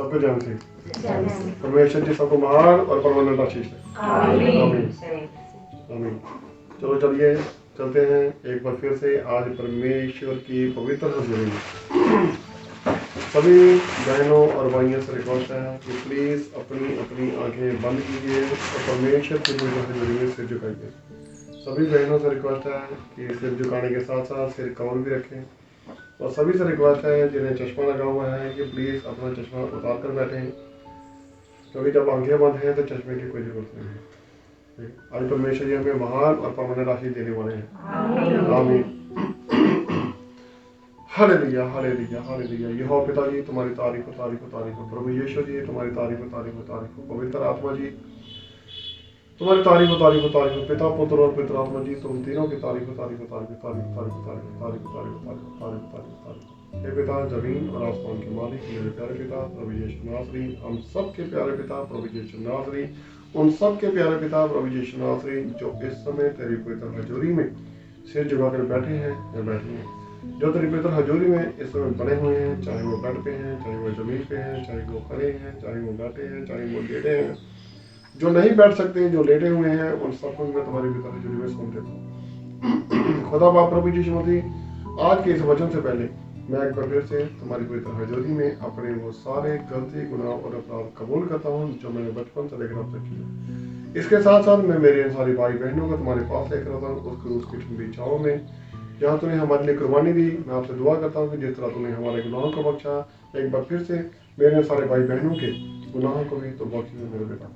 सबको जानते हैं। परमेश्वर जी सबको महान और परमानेंट आशीष है। आमीन आमीन। चलो चलिए चलते हैं एक बार फिर से आज परमेश्वर की पवित्र हज़ूरी में। सभी बहनों और भाइयों से रिक्वेस्ट है कि प्लीज़ अपनी अपनी आंखें बंद कीजिए और परमेश्वर की पवित्र हज़ूरी में सिर झुकाइए। सभी बहनों से रिक्वेस्ट है कि सिर झुकाने के साथ साथ सिर कवर भी रखें। और सभी से रिक्वेस्ट है जिन्हें चश्मा लगा हुआ है कि प्लीज़ अपना चश्मा उतार कर बैठें, क्योंकि जब आंखें बंद हैं तो चश्मे की कोई जरूरत नहीं है। आज परमेश्वर जी हमें महान और परमानेंट आशीष देने वाले हैं। आमीन। Hallelujah hallelujah hallelujah. यहोवा पिताजी तुम्हारी तारीफ हो तारीफ हो तारीफ हो। प्रभु यीशु जी तुम्हारी तारीफ हो तारीफ हो तारीफ हो। पवित्र आत्मा जी तुम्हारी तारीफ हो तारीफ हो तारीफ हो। पिता पुत्र और पवित्र आत्मा जी तुम तीनों की तारीफ हो तारीफ हो तारीफ हो तारीफ हो तारीफ हो तारीफ हो तारीफ हो तारीफ हो तारीफ हो तारीफ हो तारीफ हो। हे पिता जमीन और आसमान के मालिक मेरे प्यारे पिता प्रभु यीशु नासरी, हम सब के प्यारे पिता प्रभु यीशु नासरी, उन सब के प्यारे पिता प्रभु यीशु नासरी जो इस समय तेरी पवित्र हजूरी में सिर झुकाकर बैठे हैं या बैठे हैं, जो तेरी पवित्र हजूरी में इस समय बने हुए हैं, चाहे वो बेड पे हैं, चाहे वो जमीन पे हैं, चाहे वो खड़े हैं, चाहे वो बैठे हैं, चाहे वो लेटे हैं, जो नहीं बैठ सकते जो लेटे हुए हैं, उन सबको मैं तुम्हारी पवित्र हजूरी में सौंप देता हूँ। खुदा बाप प्रभु यीशु मसीह आज के इस वचन से पहले मैं एक बार फिर से तुम्हारी पवित्र हजूरी में अपने वो सारे गलती गुनाह और अपराध कबूल करता हूँ जो मैंने बचपन से लेकर अब तक किया। इसके साथ साथ मैं मेरे सारी भाई बहनों को तुम्हारे पास लेकर आता हूँ उस क्रूस की ठंडी छाँव में जहाँ तूने हमारे लिए कुर्बानी दी। मैं आपसे दुआ करता हूँ कि जिस तरह तूने हमारे गुनाहों को बख्शा, एक बार फिर से मेरे सारे भाई बहनों के गुनाहों को भी तो बख्श मेरे बेटा,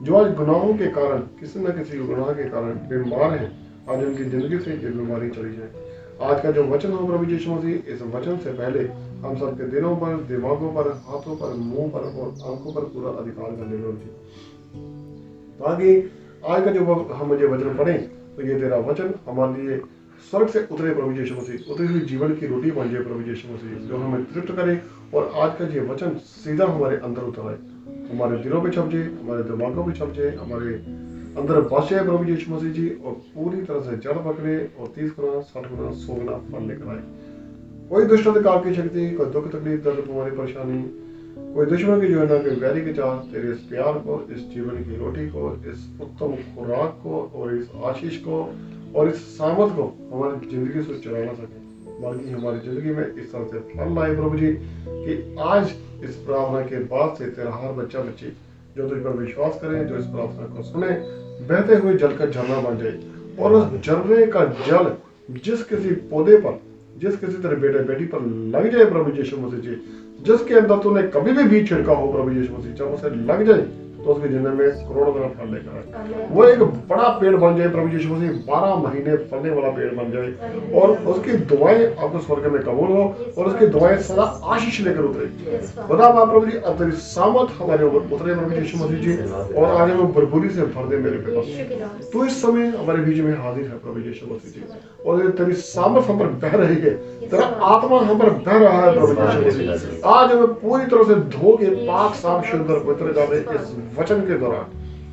जो आज गुनाहों के कारण किसी न किसी गुनाह के कारण बीमार है, आज उनकी जिंदगी से ये बीमारी चली जाए। आज का जो वचन हो प्रभु यीशु मसीह, इस वचन से पहले हम सबके दिलों पर, दिमागों पर, हाथों पर, मुंह पर और आंखों पर पूरा अधिकार कर ले ताकि आज का जो हम मुझे वचन पढ़े तो ये तेरा वचन हमारे लिए स्वर्ग से उतरे प्रभु यीशु मसीह, उतरी हुई जीवन की रोटी बन जाए प्रभु यीशु मसीह, जो हमें तृप्त करे और आज का ये वचन सीधा हमारे अंदर उतर आए, हमारे दिलों पे छप जाए, हमारे दिमागों पे छप जाए, हमारे अंदर बस जाए प्रभु यीशु मसीह जी, और पूरी तरह से जड़ पकड़े और 30 गुना 60 गुना 100 गुना फल लेकर आए। कोई दुष्ट अंधकार की शक्ति, कोई दुख तकलीफ दर्द बीमारी परेशानी, कोई दुश्मन की योजना, कोई वैरी की चाह तेरे इस प्यार को, इस जीवन की रोटी को, इस उत्तम खुराक को और इस आशीष को और इस सामर्थ को हमारी जिंदगी से चला ना सके, बल्कि हमारी जिंदगी में इस तरह से फल लाए प्रभु जी कि आज इस प्रार्थना के बाद से तेरा हर बच्चा बच्ची जो तुझ पर विश्वास करे, जो इस प्रार्थना को सुने, बहते हुए जल का झरना बन जाए और उस झरने का जल जिस किसी पौधे पर, जिस किसी तेरे बेटे बेटी पर लग जाए प्रभु यीशु मसीह जी, जिसके अंदर तूने कभी भी बीज छिड़का हो प्रभु यीशु मसीह, जब उसे लग जाए तो उसके जिंदगी में करोड़ों गुना फल लेकर आए, वो एक बड़ा पेड़ बन जाए प्रभु यीशु मसीह, 12 महीने फलने वाला पेड़ बन जाए और उसकी दुआएं आपको स्वर्ग में कबूल हो और उसकी दुआएं सदा आशीष लेकर उतरे। खुदा बाप प्रभु जी अब तेरी सामर्थ हमारे ऊपर उतरे प्रभु यीशु मसीह जी, और आगे में भरपूरी से भर दे मेरे पिता। तो इस समय हमारे बीच में हाजिर है प्रभु यीशु मसीह जी, और तेरी सामर्थ हम पर बह रही है, तेरा आत्मा हम पर बह रहा है प्रभु यीशु मसीह। आज हमें पूरी तरह से धो के पाक साफ शुद्ध और पवित्र कर दे इस वचन के दौरान।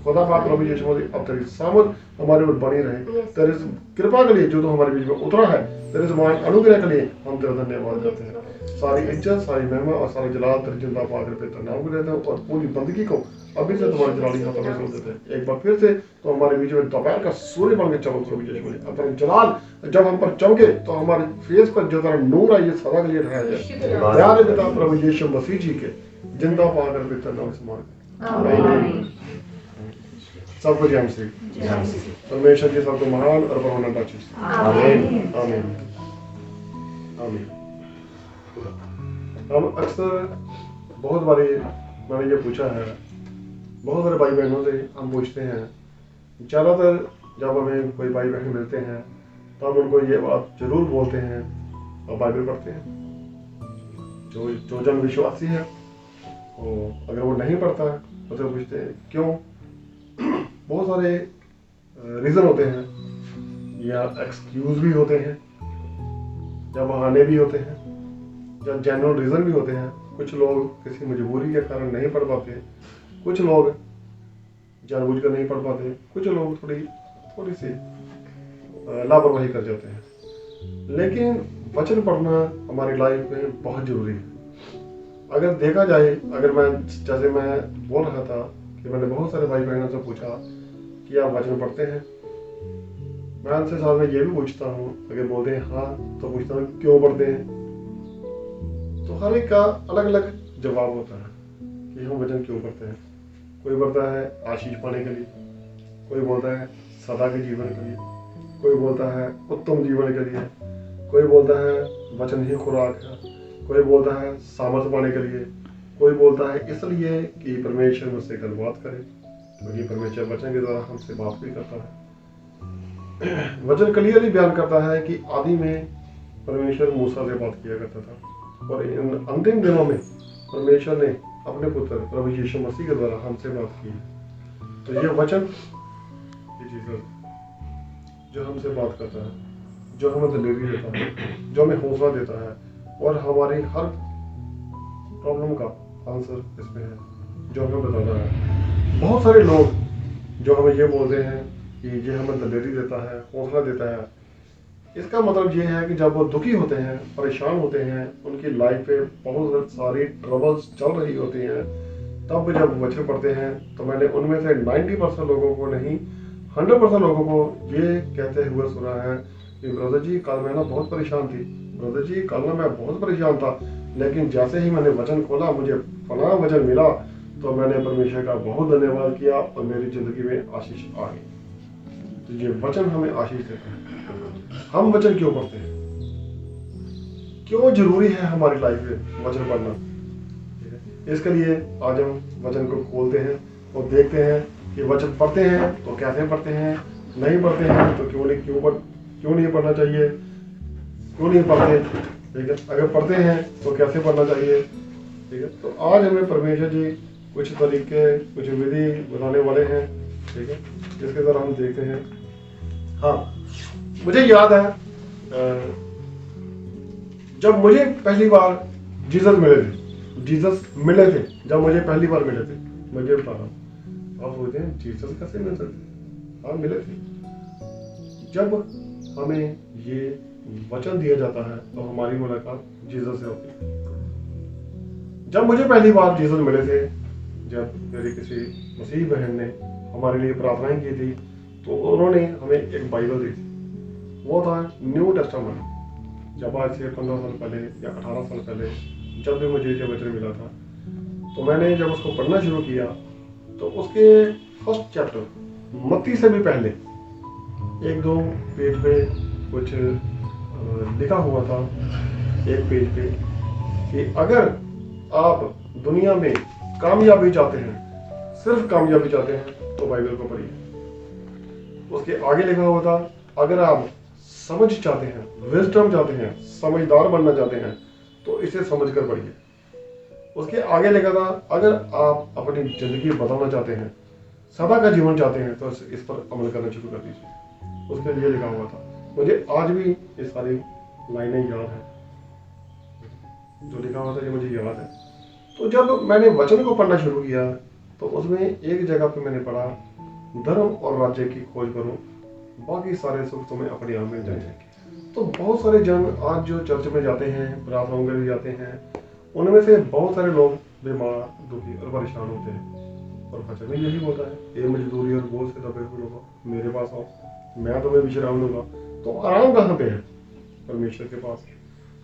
खुदा बाप प्रभु यीशु मसीह अब तेरी सामर्थ हमारे ऊपर बनी रहे, तेरी कृपा के लिए जो तो हमारे बीच में उतरा है, तेरे महान अनुग्रह के लिए हम तेरा धन्यवाद करते हैं। सारी इज्जत, सारी महिमा और सारा जलाल तेरे जिंदा पाक पे नाम को देते हैं और पूरी बंदगी को अभी से तुम्हारे जलाली हाथों में सौंप देते हैं। एक बार फिर से तो हमारे बीच में दोपहर का सूर्य बन के चमक प्रभु यीशु मसीह, तेरा जलाल जब हम पर चमके तो हमारे फेस पर जो तेरा नूर है ये सदा के लिए ठहर जाए। प्यारे पिता प्रभु यीशु मसीह जी के जिंदा पाक पे नाम से मार सबको जय मसीह। परमेश्वर जी सबको महान और परमानेंट आशीष। आमीन आमीन आमीन। हम अक्सर बहुत बारी मैंने ये पूछा है, बहुत सारे भाई बहनों से हम पूछते हैं, ज़्यादातर जब हमें कोई भाई बहन मिलते हैं तो हम उनको ये बात जरूर बोलते हैं और बाइबल पढ़ते हैं। जो जन विश्वासी है और अगर वो नहीं पढ़ता है तो उसे पूछते हैं क्यों। बहुत सारे रीज़न होते हैं या एक्सक्यूज भी होते हैं या बहाने भी होते हैं या जेन्युइन रीज़न भी होते हैं। कुछ लोग किसी मजबूरी के कारण नहीं पढ़ पाते, कुछ लोग जानबूझकर नहीं पढ़ पाते, कुछ लोग थोड़ी सी लापरवाही कर जाते हैं। लेकिन वचन पढ़ना हमारी लाइफ में बहुत ज़रूरी है। अगर देखा जाए, अगर मैं जैसे मैं बोल रहा था कि मैंने बहुत सारे भाई बहनों से पूछा कि आप वचन पढ़ते हैं, मैं उनसे साथ में ये भी पूछता हूँ, अगर बोलते हैं हाँ तो पूछता हूँ क्यों पढ़ते हैं। तो हर एक का अलग अलग जवाब होता है कि हम वचन क्यों पढ़ते हैं। कोई बोलता है आशीष पाने के लिए, कोई बोलता है सदा के जीवन के लिए, कोई बोलता है उत्तम जीवन के लिए, कोई बोलता है वचन ही खुराक है, कोई बोलता है सामर्थ्य पाने के लिए, कोई बोलता है इसलिए कि परमेश्वर मुझसे गलबात करे, क्योंकि परमेश्वर वचन के द्वारा हमसे बात भी करता है। वचन क्लियरली बयान करता है कि आदि में परमेश्वर मूसा से बात किया करता था और इन अंतिम दिनों में परमेश्वर ने अपने पुत्र प्रभु यीशु मसीह के द्वारा हमसे बात की। तो ये वचन, ये जीसस जो हमसे बात करता है, जो हमें दिलेरी देता है, जो हमें हौसला देता है और हमारी हर प्रॉब्लम का आंसर इसमें है, जो हमें बताता है। बहुत सारे लोग जो हमें ये बोलते हैं कि ये हमें दिलेरी देता है, हौसला देता है, इसका मतलब ये है कि जब वो दुखी होते हैं, परेशान होते हैं, उनकी लाइफ पे बहुत सारी ट्रबल्स चल रही होती हैं, तब जब वचन पढ़ते हैं तो मैंने उनमें से 90% लोगों को नहीं 100% लोगों को ये कहते हुए सुना है कि ब्रदर जी कल मैं ना बहुत परेशान थी, ब्रदर जी कल ना मैं बहुत परेशान था, लेकिन जैसे ही मैंने वचन खोला मुझे फलां वचन मिला तो मैंने परमेश्वर का बहुत धन्यवाद किया और मेरी जिंदगी में आशीष आ गई। तो ये वचन हमें आशीष देता है। हम वचन क्यों पढ़ते हैं, क्यों जरूरी है हमारी लाइफ में वचन पढ़ना? इसके लिए आज हम वचन को खोलते हैं और देखते हैं कि वचन पढ़ते हैं तो कैसे पढ़ते हैं, नहीं पढ़ते हैं तो क्यों नहीं पढ़ना चाहिए, क्यों नहीं पढ़ते, ठीक है, अगर पढ़ते हैं तो कैसे पढ़ना चाहिए, ठीक है। तो आज हमें परमेश्वर जी कुछ तरीके, कुछ विधि बताने वाले हैं, ठीक है, जिसके द्वारा हम देखते हैं। हाँ, मुझे याद है जब मुझे पहली बार जीसस मिले थे, जब मुझे पहली बार मिले थे, मुझे बता रहा हूँ, आप सोचते हैं जीसस कैसे मिल सकते? हाँ, मिले थे। जब हमें ये वचन दिया जाता है तो हमारी मुलाकात जीसस से होती है। जब मुझे पहली बार जीसस मिले थे, जब मेरी किसी मसीह बहन ने हमारे लिए प्रार्थनाएं की थी, तो उन्होंने हमें एक बाइबल दी थी, वो था न्यू टेस्टामेंट। जब आज से 15 साल पहले या 18 साल पहले जब भी मुझे ये वचन मिला था, तो मैंने जब उसको पढ़ना शुरू किया तो उसके फर्स्ट चैप्टर मत्ती से भी पहले 1-2 पेज पे कुछ लिखा हुआ था, एक पेज पे, कि अगर आप दुनिया में कामयाबी चाहते हैं, सिर्फ कामयाबी चाहते हैं, तो बाइबल को पढ़िए। उसके आगे लिखा हुआ था अगर आप समझ चाहते हैं, विजडम चाहते हैं, समझदार बनना चाहते हैं, तो इसे समझ कर पढ़िए। उसके आगे लिखा था अगर आप अपनी जिंदगी बदलना चाहते हैं, सदा का जीवन चाहते हैं, तो इस पर अमल करना शुरू कर दीजिए। उसके लिए लिखा हुआ था। मुझे आज भी ये सारी लाइनें याद है, जो लिखा हुआ था ये मुझे याद है। तो जब मैंने वचन को पढ़ना शुरू किया तो उसमें एक जगह पे मैंने पढ़ा, धर्म और राज्य की खोज करो, बाकी सारे सुख तुम्हें अपने आप मिल जाएंगे। तो बहुत सारे जन आज जो चर्च में जाते हैं, प्रार्थनाओं में भी जाते हैं, उनमें से बहुत सारे लोग बीमार, दुखी और परेशान होते हैं, और वचन में यही बोलता है, ये मजदूरी और बोझ से दबे हुए लोगों मेरे पास आओ, मैं तुम्हें विश्राम दूंगा। तो आराम कहाँ पे है? परमेश्वर के पास।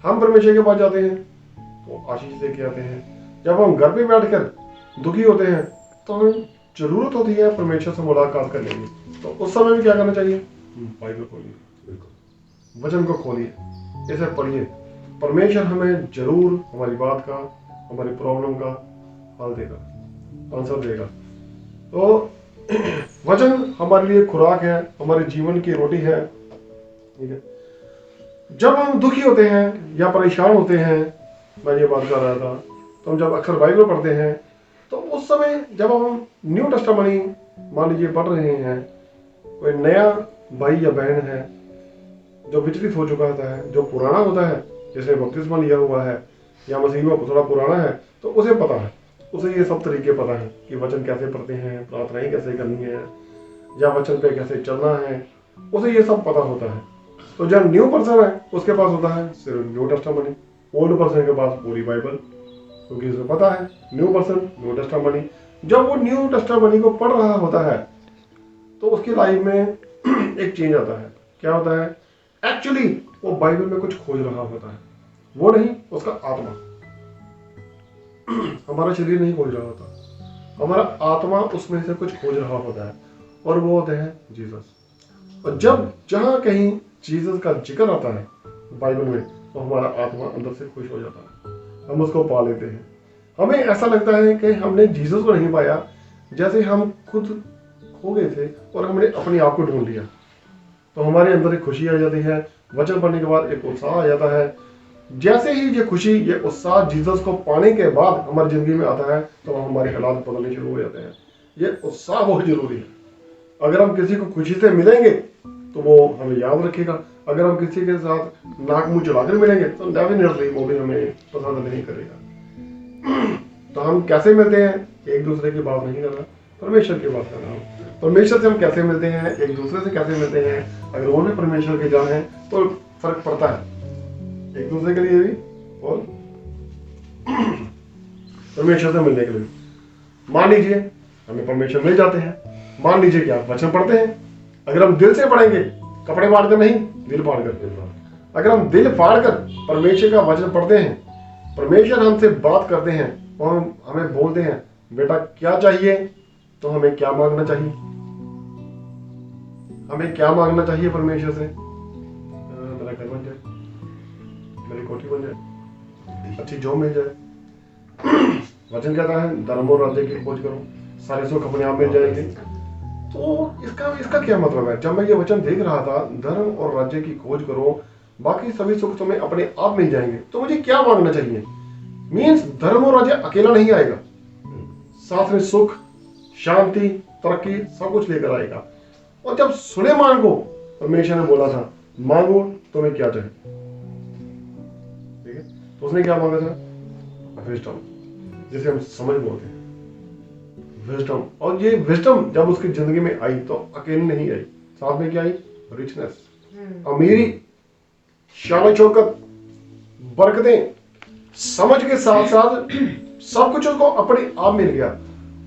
हम परमेश्वर के पास जाते हैं तो आशीष लेके आते हैं। जब हम घर पे बैठकर दुखी होते हैं तो हमें जरूरत होती है परमेश्वर से मुलाकात करने की, तो उस समय में क्या करना चाहिए? बाइबल खोलिए, वचन को खोलिए, इसे पढ़िए। परमेश्वर हमें जरूर हमारी बात का, हमारी प्रॉब्लम का हल देगा, आंसर देगा। तो वचन हमारे लिए खुराक है, हमारे जीवन की रोटी है, ठीक है। जब हम दुखी होते हैं या परेशान होते हैं, मैं ये बात कर रहा था, तो हम जब अक्सर बाइबल पढ़ते हैं तो उस समय जब हम न्यू टेस्टामेंट मान लीजिए पढ़ रहे हैं, कोई नया भाई या बहन है जो विचलित हो चुका होता है, जो पुराना होता है, जिसने बपतिस्मा लिया हुआ है या मसीह में थोड़ा पुराना है, तो उसे पता है, उसे ये सब तरीके पता है कि वचन कैसे पढ़ते हैं, प्रार्थनाएं कैसे करनी है, या वचन पे कैसे चलना है, उसे ये सब पता होता है। तो जब न्यू पर्सन है उसके पास होता है सिर्फ न्यू टेस्टामेंट, ओल्ड पर्सन के पास पूरी बाइबल, क्योंकि उसे पता है न्यू पर्सन न्यू टेस्टामनी, जब वो न्यू टेस्टामनी को पढ़ रहा होता है तो उसकी लाइफ में एक चेंज आता है। क्या होता है? एक्चुअली वो बाइबल में कुछ खोज रहा होता है, वो नहीं, उसका आत्मा। हमारा शरीर नहीं खोज रहा होता, हमारा आत्मा उसमें से कुछ खोज रहा होता है, और वो होते हैं जीसस। और जब जहां कहीं जीसस का जिक्र आता है बाइबल में, तो हमारा आत्मा अंदर से खुश हो जाता है, हम उसको पा लेते हैं। हमें ऐसा लगता है कि हमने जीसस को नहीं पाया, जैसे हम खुद खो गए थे और हमने अपने आप को ढूंढ लिया। तो हमारे अंदर एक खुशी आ जाती है, वचन पढ़ने के बाद एक उत्साह आ जाता है। जैसे ही ये खुशी, ये उत्साह जीसस को पाने के बाद हमारी जिंदगी में आता है, तो हमारे हालात बदलने शुरू हो जाते हैं। ये उत्साह बहुत जरूरी है। अगर हम किसी को खुशी से मिलेंगे तो वो हमें याद रखेगा, अगर हम किसी के साथ नाक मुंह चलाकर मिलेंगे तो डेफिनेटली वो भी हमें पसंद नहीं करेगा। तो हम कैसे मिलते हैं? एक दूसरे की बात नहीं कर रहा, परमेश्वर की बात कर रहा हूँ। परमेश्वर से हम कैसे मिलते हैं, एक दूसरे से कैसे मिलते हैं? अगर वो भी परमेश्वर के जान है तो फर्क पड़ता है एक दूसरे के लिए भी और परमेश्वर से मिलने के लिए। मान लीजिए हमें परमेश्वर मिल जाते हैं, मान लीजिए कि आप वचन पढ़ते हैं। अगर हम दिल से पढ़ेंगे, कपड़े फाड़ कर नहीं, दिल फाड़ कर, अगर हम दिल फाड़ कर परमेश्वर का वचन पढ़ते हैं, परमेश्वर हमसे बात करते हैं और हमें बोलते हैं बेटा क्या चाहिए, तो हमें क्या मांगना चाहिए? हमें क्या मांगना चाहिए परमेश्वर से? मेरा घर बन जाए, मेरी कोठी बन जाए, अच्छी जॉब मिल जाए। वचन कहता है धर्म और राज्य की खोज करो, सारे सुख अपने आप मिल जाएंगे। तो इसका क्या मतलब है? जब मैं ये वचन देख रहा था, धर्म और राज्य की खोज करो, बाकी सभी सुख तुम्हें अपने आप मिल जाएंगे, तो मुझे क्या मांगना चाहिए? मीन्स धर्म और राज्य अकेला नहीं आएगा, साथ में सुख, शांति, तरक्की सब कुछ लेकर आएगा। और जब सुलेमान को परमेश्वर ने बोला था मांगो तुम्हें क्या चाहिए, ठीक है, तो उसने क्या मांगा था? विजडम, जिसे हम समझ बोलते हैं, विजडम। और ये विजडम जब उसकी जिंदगी में आई तो अकेली नहीं आई, साथ में क्या आई? रिचनेस, अमीरी, शान शौकत, बरकतें, समझ के साथ साथ सब कुछ उसको अपने आप मिल गया।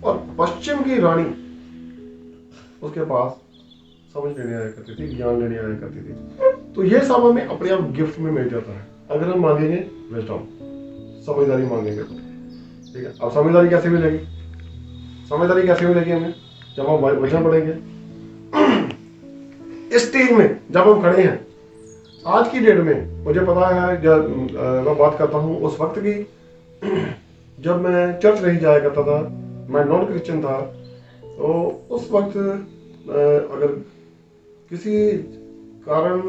और पश्चिम की रानी उसके पास समझ लेने आया करती थी, ज्ञान लेने आया करती थी। तो ये सब हमें अपने आप गिफ्ट में मिल जाता है अगर हम मांगेंगे विजडम, समझदारी मांगेंगे तो, ठीक है। अब समझदारी कैसे मिलेगी? समझदारी कैसे मिलेगी हमें? जब हम वचन पढ़ेंगे। इस स्टेज में जब हम खड़े हैं आज की डेट में, मुझे पता है जब मैं बात करता हूँ उस वक्त की, जब मैं चर्च नहीं जाया करता था, मैं नॉन क्रिश्चियन था, तो उस वक्त अगर किसी कारण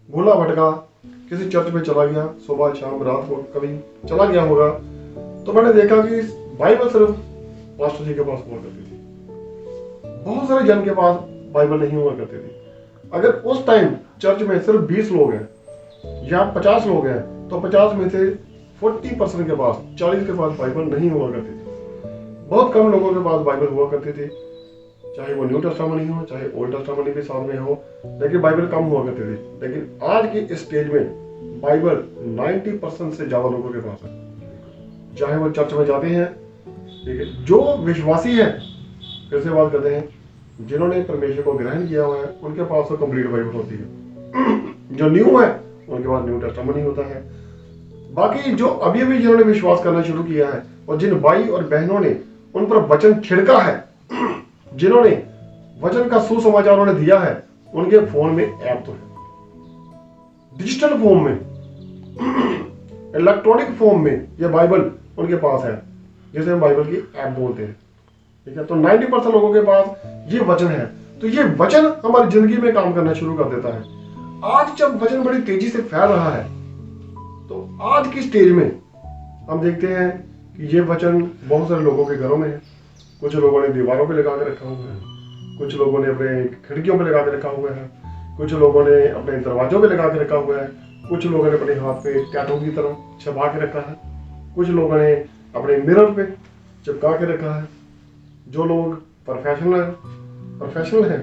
भूला भटका किसी चर्च में चला गया, सुबह शाम रात को कभी चला गया होगा, तो मैंने देखा कि बाइबल सिर्फ पास्टर जी के पास हुआ करती थी, बहुत सारे जन के पास बाइबल नहीं हुआ करती थी। अगर उस टाइम चर्च में सिर्फ 20 लोग हैं या 50 लोग हैं, तो 50 में से 40% के पास, 40 के पास बाइबल नहीं हुआ करती थी। बहुत कम लोगों के पास बाइबल हुआ करती थी, चाहे वो न्यू टेस्टामेंट हो चाहे ओल्ड टेस्टामेंट भी साथ में हो, लेकिन बाइबल कम हुआ करती थी। लेकिन आज की इस स्टेज में बाइबल 90% से ज्यादा लोगों के पास है, चाहे वो चर्च में जाते हैं, ठीक है। जो विश्वासी है, फिर से बात करते हैं, जिन्होंने परमेश्वर को ग्रहण किया हुआ है उनके पास तो कंप्लीट बाइबल होती है। जो न्यू है उनके पास न्यू टेस्टामेंट ही होता है। बाकी जो अभी अभी जिन्होंने विश्वास करना शुरू किया है और जिन भाई और बहनों ने उन पर वचन छिड़का है, जिन्होंने वचन का सुसमाचार उन्हें दिया है, उनके फोन में ऐप तो है, डिजिटल फॉर्म में, इलेक्ट्रॉनिक फॉर्म में ये बाइबल उनके पास है, जिसे हम बाइबल की ऐप बोलते हैं, ठीक है। तो 90% लोगों के पास ये वचन है, तो ये वचन हमारी जिंदगी में काम करना शुरू कर देता है। आज जब वचन बड़ी तेजी से फैल रहा है, तो आज की स्टेज में हम देखते हैं कि ये वचन बहुत सारे लोगों के घरों में है। कुछ लोगों ने दीवारों पे लगा के रखा हुआ है, कुछ लोगों ने अपने खिड़कियों पे लगा के रखा हुआ है, कुछ लोगों ने अपने दरवाजों पे लगा के रखा हुआ है, कुछ लोगों ने अपने हाथ पे टैटू की तरह छपा के रखा है, कुछ लोगों ने अपने मिरर पे चिपका के रखा है। जो लोग प्रोफेशनल हैं,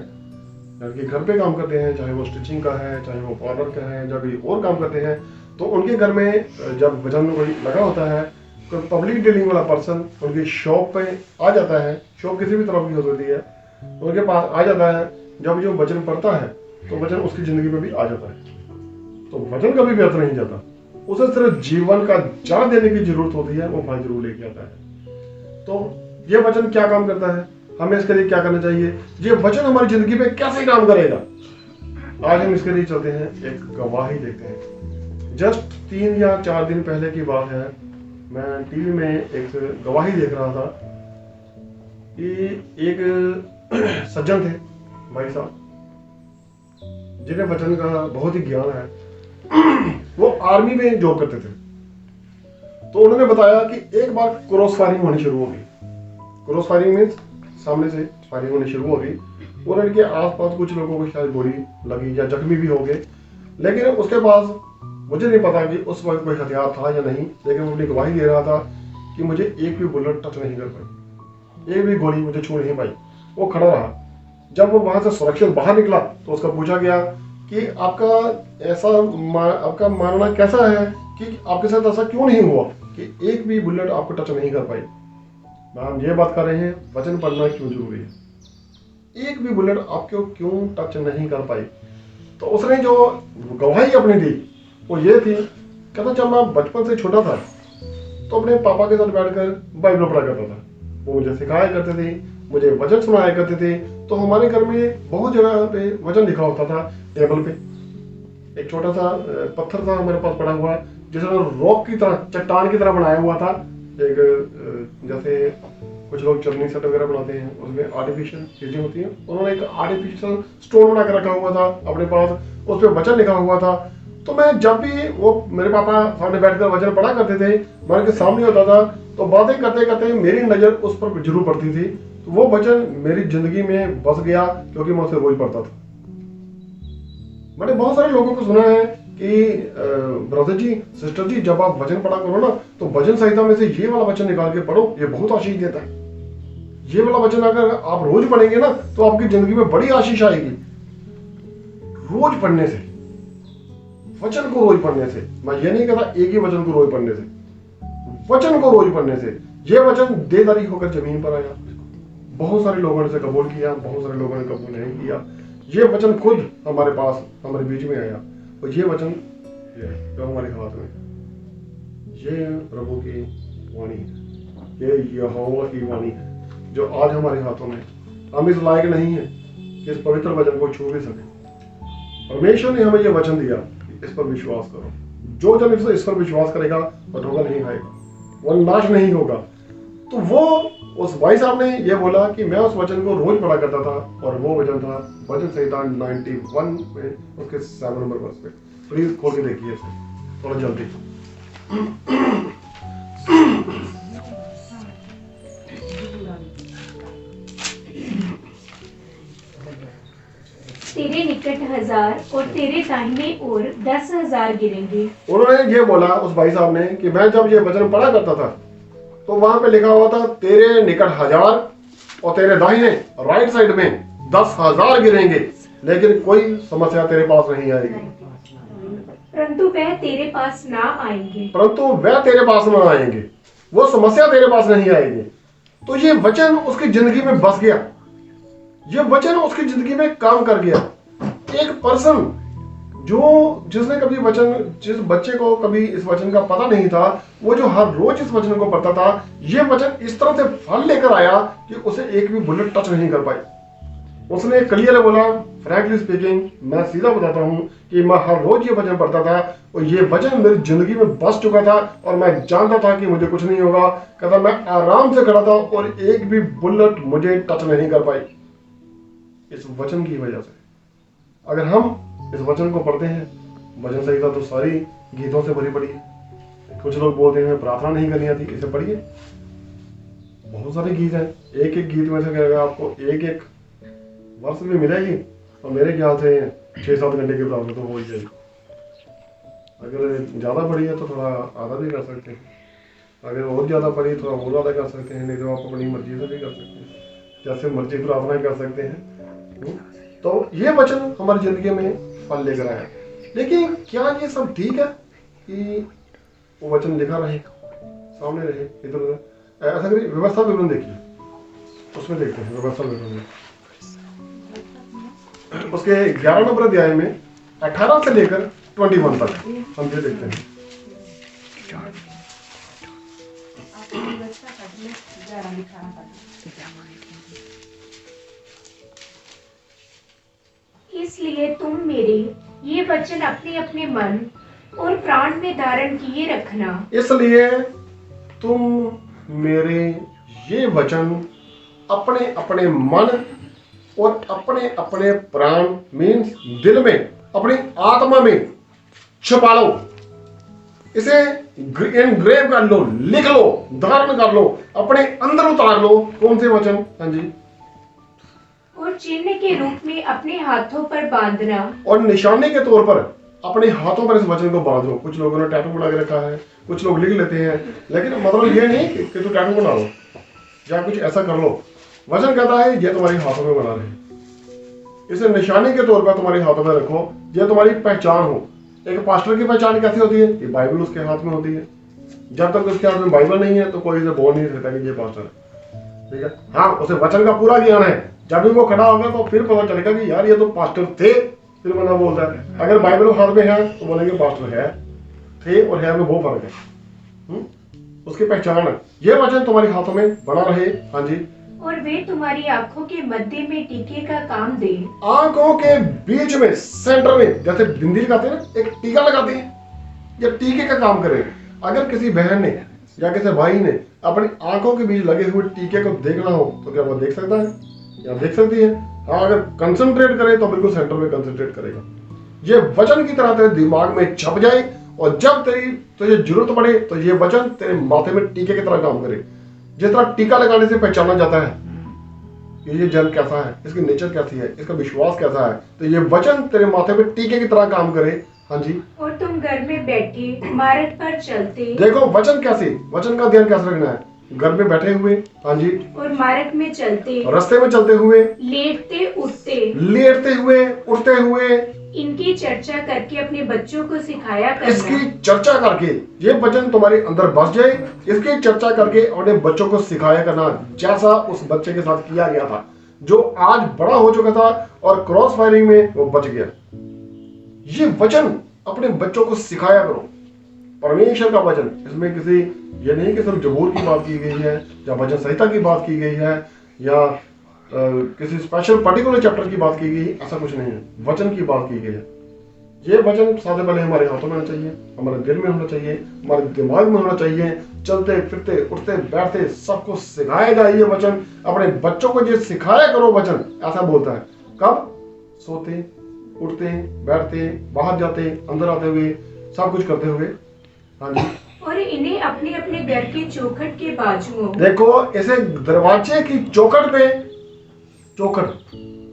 लड़के घर पे काम करते हैं, चाहे वो स्टिचिंग का है, चाहे वो पार्लर का है, जब भी और काम करते हैं, तो उनके घर में जब वचन कोई लगा होता है कोई पब्लिक डीलिंग वाला पर्सन उनकी शॉप पे आ जाता है, शॉप किसी भी तरह की हो सकती है, उनके पास आ जाता है, जब जो वचन पढ़ता है तो वचन उसकी जिंदगी में भी आ जाता है। तो वचन कभी व्यर्थ नहीं जाता, उसे सिर्फ जीवन का जड़ देने की जरूरत होती है, वो फल जरूर लेके आता है। तो ये वचन क्या काम करता है, हमें इसके लिए क्या करना चाहिए, ये वचन हमारी जिंदगी में कैसे काम करेगा, आज हम इसके लिए चलते हैं, एक गवाही देखते हैं। जस्ट 3 या 4 दिन पहले की बात है, मैं टीवी में एक गवाही देख रहा था कि एक सज्जन थे, भाई साहब, जिन्हें वचन का बहुत ही ज्ञान है। वो आर्मी में जॉब करते थे। तो उन्होंने बताया कि एक बार क्रॉस फायरिंग होनी शुरू हो गई। क्रॉस फायरिंग मीन्स सामने से फायरिंग होनी शुरू हो गई और उनके आसपास कुछ लोगों को शायद गोली लगी या जख्मी भी हो गए। लेकिन उसके पास मुझे नहीं पता कि उस वक्त कोई हथियार था या नहीं, लेकिन वो अपनी गवाही दे रहा था कि मुझे एक भी बुलेट टच नहीं कर पाई, एक भी गोली मुझे छू नहीं पाई। वो खड़ा रहा। जब वो वहां से सुरक्षित बाहर निकला तो उसका पूछा गया कि आपका मानना कैसा है कि आपके साथ ऐसा क्यों नहीं हुआ कि एक भी बुलेट आपको टच नहीं कर पाई। हम ये बात कर रहे हैं, वचन पढ़ना क्यों जरूरी है, एक भी बुलेट आपको क्यों टच नहीं कर पाई। तो उसने जो गवाही अपनी दी वो ये थी, कहता जब मैं बचपन से छोटा था तो अपने पापा के साथ बैठकर बाइबल पढ़ा करता था। वो मुझे सिखाया करते थे, मुझे वचन सुनाया करते थे। तो हमारे घर में बहुत जगह पे वचन लिखा होता था। टेबल पे एक छोटा सा पत्थर था हमारे पास पड़ा हुआ, जिसने रॉक की तरह, चट्टान की तरह बनाया हुआ था। एक जैसे कुछ लोग चटनी सेट वगैरह बनाते हैं, उसमें आर्टिफिशियल चीजें होती हैं, उन्होंने एक आर्टिफिशियल स्टोन बना कर रखा हुआ था अपने पास, उस पर वचन लिखा हुआ था। तो मैं जब भी वो मेरे पापा सामने बैठकर वचन पढ़ा करते थे, मैं उनके सामने होता था, तो बातें करते करते मेरी नजर उस पर जरूर पड़ती थी। तो वो वचन मेरी जिंदगी में बस गया, क्योंकि मैं उसे रोज पढ़ता था। मैंने बहुत सारे लोगों को सुना है कि ब्रदर जी, सिस्टर जी, जब आप वचन पढ़ा करो ना तो वचन संहिता में से ये वाला वचन निकाल के पढ़ो, ये बहुत आशीष देता है। ये वाला वचन अगर आप रोज पढ़ेंगे ना तो आपकी जिंदगी में बड़ी आशीष आएगी। रोज पढ़ने से, वचन को रोज पढ़ने से, मैं ये नहीं कहता एक ही वचन को रोज पढ़ने से, वचन को रोज पढ़ने से। ये वचन देदारी होकर जमीन पर आया। बहुत सारे लोगों ने इसे कबूल किया, बहुत सारे लोगों ने कबूल नहीं किया। ये वचन खुद हमारे पास, हमारे बीच में आया। और ये वचन जो हमारे हाथ में, ये प्रभु की वाणी है, ये यहोवा की वाणी है जो आज हमारे हाथों में। हम इस लायक नहीं है कि इस पवित्र वचन को छू भी सके। परमेश्वर ने हमें यह वचन दिया, इस पर विश्वास करो। जो जन इस पर विश्वास करेगा वो धोखा नहीं खाएगा, वो नाश नहीं होगा। तो वो उस भाई साहब ने ये बोला कि मैं उस वचन को रोज पढ़ा करता था, और वो वचन था वचन संहिता 91 में उसके 7 नंबर वर्ष पे। प्लीज खोल के देखिए इसे थोड़ा जल्दी। तेरे निकट 1000 और तेरे दाहिने ओर 10,000 गिरेंगे। उन्होंने ये बोला उस भाई साहब ने कि मैं जब ये वचन पढ़ा करता था तो वहां पे लिखा हुआ था तेरे निकट 1000 और तेरे दाहिने राइट साइड में 10,000 गिरेंगे, लेकिन कोई समस्या तेरे पास नहीं आएगी। परंतु वह तेरे पास ना आएंगे। परंतु वह तेरे पास ना आएंगे, वो समस्या तेरे पास नहीं आएगी। तो ये वचन उसकी जिंदगी में बस गया, ये वचन उसकी जिंदगी में काम कर गया। एक पर्सन जिसने कभी वचन, जिस बच्चे को कभी इस वचन का पता नहीं था, वो जो हर रोज इस वचन को पढ़ता था, ये वचन इस तरह से फल लेकर आया कि उसे एक भी बुलेट टच नहीं कर पाई। उसने क्लियर बोला, फ्रैंकली स्पीकिंग, मैं सीधा बताता हूं कि मैं हर रोज ये वचन पढ़ता था और ये वचन मेरी जिंदगी में बस चुका था और मैं जानता था कि मुझे कुछ नहीं होगा। कहता मैं आराम से खड़ा था और एक भी बुलेट मुझे टच नहीं कर पाई, इस वचन की वजह से। अगर हम इस वचन को पढ़ते हैं, वचन संहिता तो सारी गीतों से भरी पड़ी है। कुछ लोग बोलते हैं प्रार्थना नहीं करनी आती, इसे पढ़िए, बहुत सारे गीत हैं। एक एक गीत में से कहेगा आपको एक एक वर्ष भी मिलेगी और मेरे ख्याल से 6-7 घंटे के बराबर तो हो ही जाएगी। अगर ज्यादा पढ़ी है तो थोड़ा आधा भी कर सकते हैं, अगर और ज्यादा पढ़ी थोड़ा और ज्यादा कर सकते हैं, नहीं तो आप अपनी मर्जी से भी कर सकते हैं, जैसे मर्जी प्रार्थना कर सकते हैं। तो ये वचन हमारी जिंदगी में फल लेकर आया। लेकिन क्या ये सब ठीक है कि वो वचन लिखा रहे, सामने रहे, इधर उधर ऐसा करिए। व्यवस्था विवरण देखिए, उसमें देखते हैं व्यवस्था विवरण में उसके 11 नंबर अध्याय में 18 से लेकर 21 तक हम ये देखते हैं। इसलिए तुम मेरे ये वचन अपने अपने मन और प्राण में धारण किए रखना। इसलिए तुम मेरे ये वचन अपने अपने मन और अपने अपने प्राण मीन्स दिल में, अपनी आत्मा में छुपा लो, इसे एनग्रेव कर लो, लिख लो, धारण कर लो, अपने अंदर उतार लो। कौन से वचन? हाँ जी। और चिन्ह के रूप में अपने हाथों पर बांधना, और निशाने के तौर पर अपने हाथों पर इस वचन को बांध लो। कुछ लोगों ने टैटू बना के रखा है, कुछ लोग लिख लेते हैं, लेकिन मतलब ये नहीं कि तू टैटू बना लो या कुछ ऐसा कर लो। वचन कहता है ये तुम्हारे हाथों में बना रहे, इसे निशाने के तौर पर तुम्हारे हाथों में रखो, ये तुम्हारी पहचान हो। एक पास्टर की पहचान कैसे होती है? कि बाइबल उसके हाथ में होती है। जब तक उसके हाथ में बाइबल नहीं है तो कोई इसे बोल नहीं सकता कि ये पास्टर है, ठीक है। हाँ, उसे वचन का पूरा ज्ञान है, जब भी वो खड़ा होगा तो फिर पता चलेगा कि यार ये तो पास्टर थे, फिर बंदा बोलता है। अगर बाइबल हाथ में है तो बोलेंगे पास्टर है, थे और है में बहुत फर्क है। उसकी पहचान है। ये वचन तुम्हारे हाथों में बना रहे। हाँ जी। और वे तुम्हारी आंखों के मध्य में टीके का काम दे। आंखों के बीच में, सेंटर में, जैसे बिंदी लगाते हैं ना, एक टीका लगाते हैं, ये टीके का काम करे। अगर किसी बहन ने या किसी भाई ने अपनी आंखों के बीच लगे हुए टीके को देखना हो तो क्या वो देख सकता है या देख सकती है? हाँ, अगर कंसंट्रेट करे तो बिल्कुल सेंटर में कंसंट्रेट करेगा। ये वचन की तरह तेरे दिमाग में छप जाए, और जब तेरी तुझे जरूरत पड़े तो ये वचन तेरे माथे में टीके की तरह काम करे। जिस तरह टीका लगाने से पहचाना जाता है कि ये जल कैसा है, इसकी नेचर कैसी है, इसका विश्वास कैसा है, तो ये वचन तेरे माथे पे टीके की तरह काम करे। हाँ जी। और तुम घर में बैठे मार्ग पर चलते। देखो वचन कैसे, वचन का ध्यान कैसे रखना है? घर में बैठे हुए, हाँ जी, और मार्ग में चलते, रास्ते में चलते हुए, लेटते हुए, उठते हुए, इनकी चर्चा करके अपने बच्चों को सिखाया करना। इसकी चर्चा करके, ये वचन तुम्हारे अंदर बस जाए, इसकी चर्चा करके अपने बच्चों को सिखाया करना, जैसा उस बच्चे के साथ किया गया था जो आज बड़ा हो चुका था और क्रॉस फायरिंग में वो बच गया। ये वचन अपने बच्चों को सिखाया करो, परमेश्वर का वचन। इसमें किसी ये नहीं कि सिर्फ जबूर की बात की गई है या वचन संहिता की बात की गई है या किसी स्पेशल पर्टिकुलर चैप्टर की बात की गई, ऐसा कुछ नहीं है। वचन की बात की गई है। ये वचन सबसे पहले हमारे हाथों में होना चाहिए, हमारे दिल में होना चाहिए, हमारे दिमाग में होना चाहिए। चलते फिरते उठते बैठते सबको सिखाया जाए ये वचन। अपने बच्चों को ये सिखाया करो वचन। ऐसा बोलता है कब? सोते, उठते, बैठते, बाहर जाते, अंदर आते हुए, सब कुछ करते हुए। हाँ जी। और इन्हें अपने अपने घर के चौखट के बाजुओं। देखो, इसे दरवाजे की चौखट पे, चौखट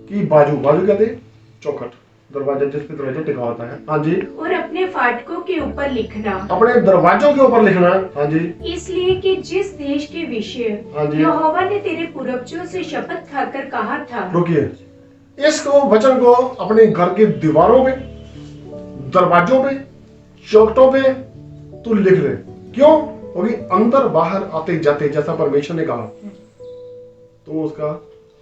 की बाजू, बाजू कहते हैं चौखट, दरवाजा जिस पे दरवाजा टिका होता है। हाँ जी। और अपने फाटकों के ऊपर लिखना, अपने दरवाजों के ऊपर लिखना। हाँ जी। इसलिए कि जिस देश के विषय हाँ जी, यहोवा ने तेरे पूर्वजों से शपथ खाकर कहा था। रुकिए, इसको वचन को अपने घर की दीवारों पे, दरवाजों पे, चौखटों पे तू लिख ले। क्यों? क्योंकि अंदर बाहर आते जाते जैसा परमेश्वर ने कहा तो उसका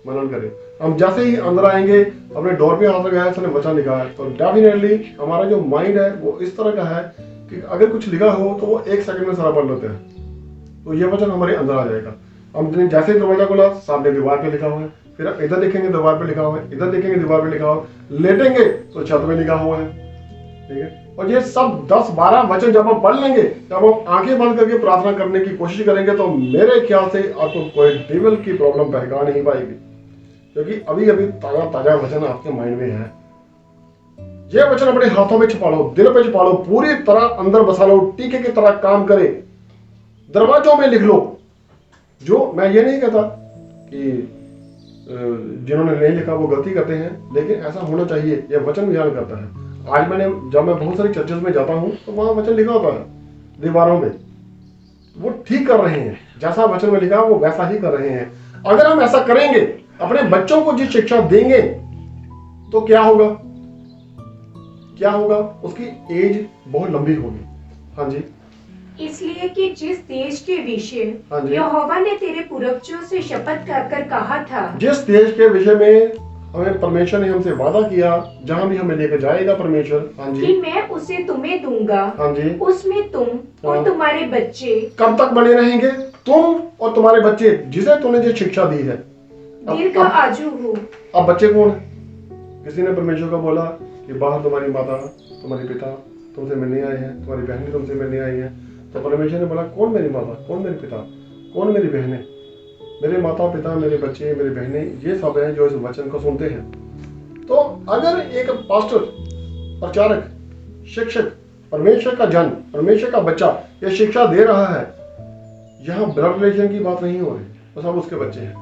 मनन करें। हम जैसे ही अंदर आएंगे, अपने डोर पे हाथ लगाया, उसने वचन लिखा है, तो डेफिनेटली हमारा जो माइंड है वो इस तरह का है कि अगर कुछ लिखा हो तो वो 1 सेकंड में सारा पढ़ लेते हैं। तो ये वचन हमारे अंदर आ जाएगा। हम जैसे ही दरवाजा खोला, सामने दीवार पे लिखा हुआ है, फिर इधर देखेंगे दीवार पे लिखा हुआ है, इधर देखेंगे दीवार पे लिखा हुआ है, लेटेंगे तो छत पे लिखा हुआ है, ठीक है। और ये सब 10-12 वचन जब हम पढ़ लेंगे, जब हम आंखें बंद करके प्रार्थना करने की कोशिश करेंगे, तो मेरे ख्याल से आपको कोई डेविल की प्रॉब्लम बहका नहीं पाएगी, क्योंकि अभी अभी ताजा ताजा वचन आपके माइंड में है। ये वचन अपने हाथों में छुपा लो, दिल पे छुपा लो, पूरी तरह अंदर बसा लो, टीके की तरह काम करे। दरवाजों में लिख लो। जो मैं ये नहीं कहता कि जिन्होंने नहीं लिखा वो गलती करते हैं, लेकिन ऐसा होना चाहिए। यह वचन बयान करता है। आज जब मैं बहुत सारी चर्चेस में जाता हूँ तो वहां वचन लिखा होता है दीवारों में। वो ठीक कर रहे हैं, जैसा वचन में लिखा वो वैसा ही कर रहे हैं। अगर हम ऐसा करेंगे, अपने बच्चों को जिस शिक्षा देंगे, तो क्या होगा? क्या होगा? उसकी एज बहुत लंबी होगी। हाँ जी। इसलिए कि जिस देश के विषय हाँ जी। यहोवा ने तेरे पूर्वजों से शपथ खाकर कहा था जिस देश के विषय में हमें परमेश्वर ने हमसे वादा किया, जहाँ भी हमें लेकर जाएगा परमेश्वर, हाँ कि जी, मैं उसे तुम्हें दूंगा, हाँ जी, उसमें तुम हाँ। और तुम्हारे बच्चे कब तक बने रहेंगे? तुम और तुम्हारे बच्चे, जिसे तूने जो शिक्षा दी है। दीर्घ अब आयु हो। अब बच्चे कौन है? किसी ने परमेश्वर को बोला कि बाहर तुम्हारी माता, तुम्हारे पिता तुमसे मिलने आए हैं, तुम्हारी बहनें तुमसे मिलने आई हैं। तो परमेश्वर ने बोला, कौन मेरी माता, कौन मेरे पिता, कौन मेरी बहनें? मेरे माता पिता, मेरे बच्चे, मेरी बहनें, ये सब हैं जो इस वचन को सुनते हैं। तो अगर एक पास्टर, प्रचारक, शिक्षक, परमेश्वर का जन, परमेश्वर का बच्चा ये शिक्षा दे रहा है, यहाँ ब्लड रिलेशन की बात नहीं हो रही, तो सब उसके बच्चे हैं।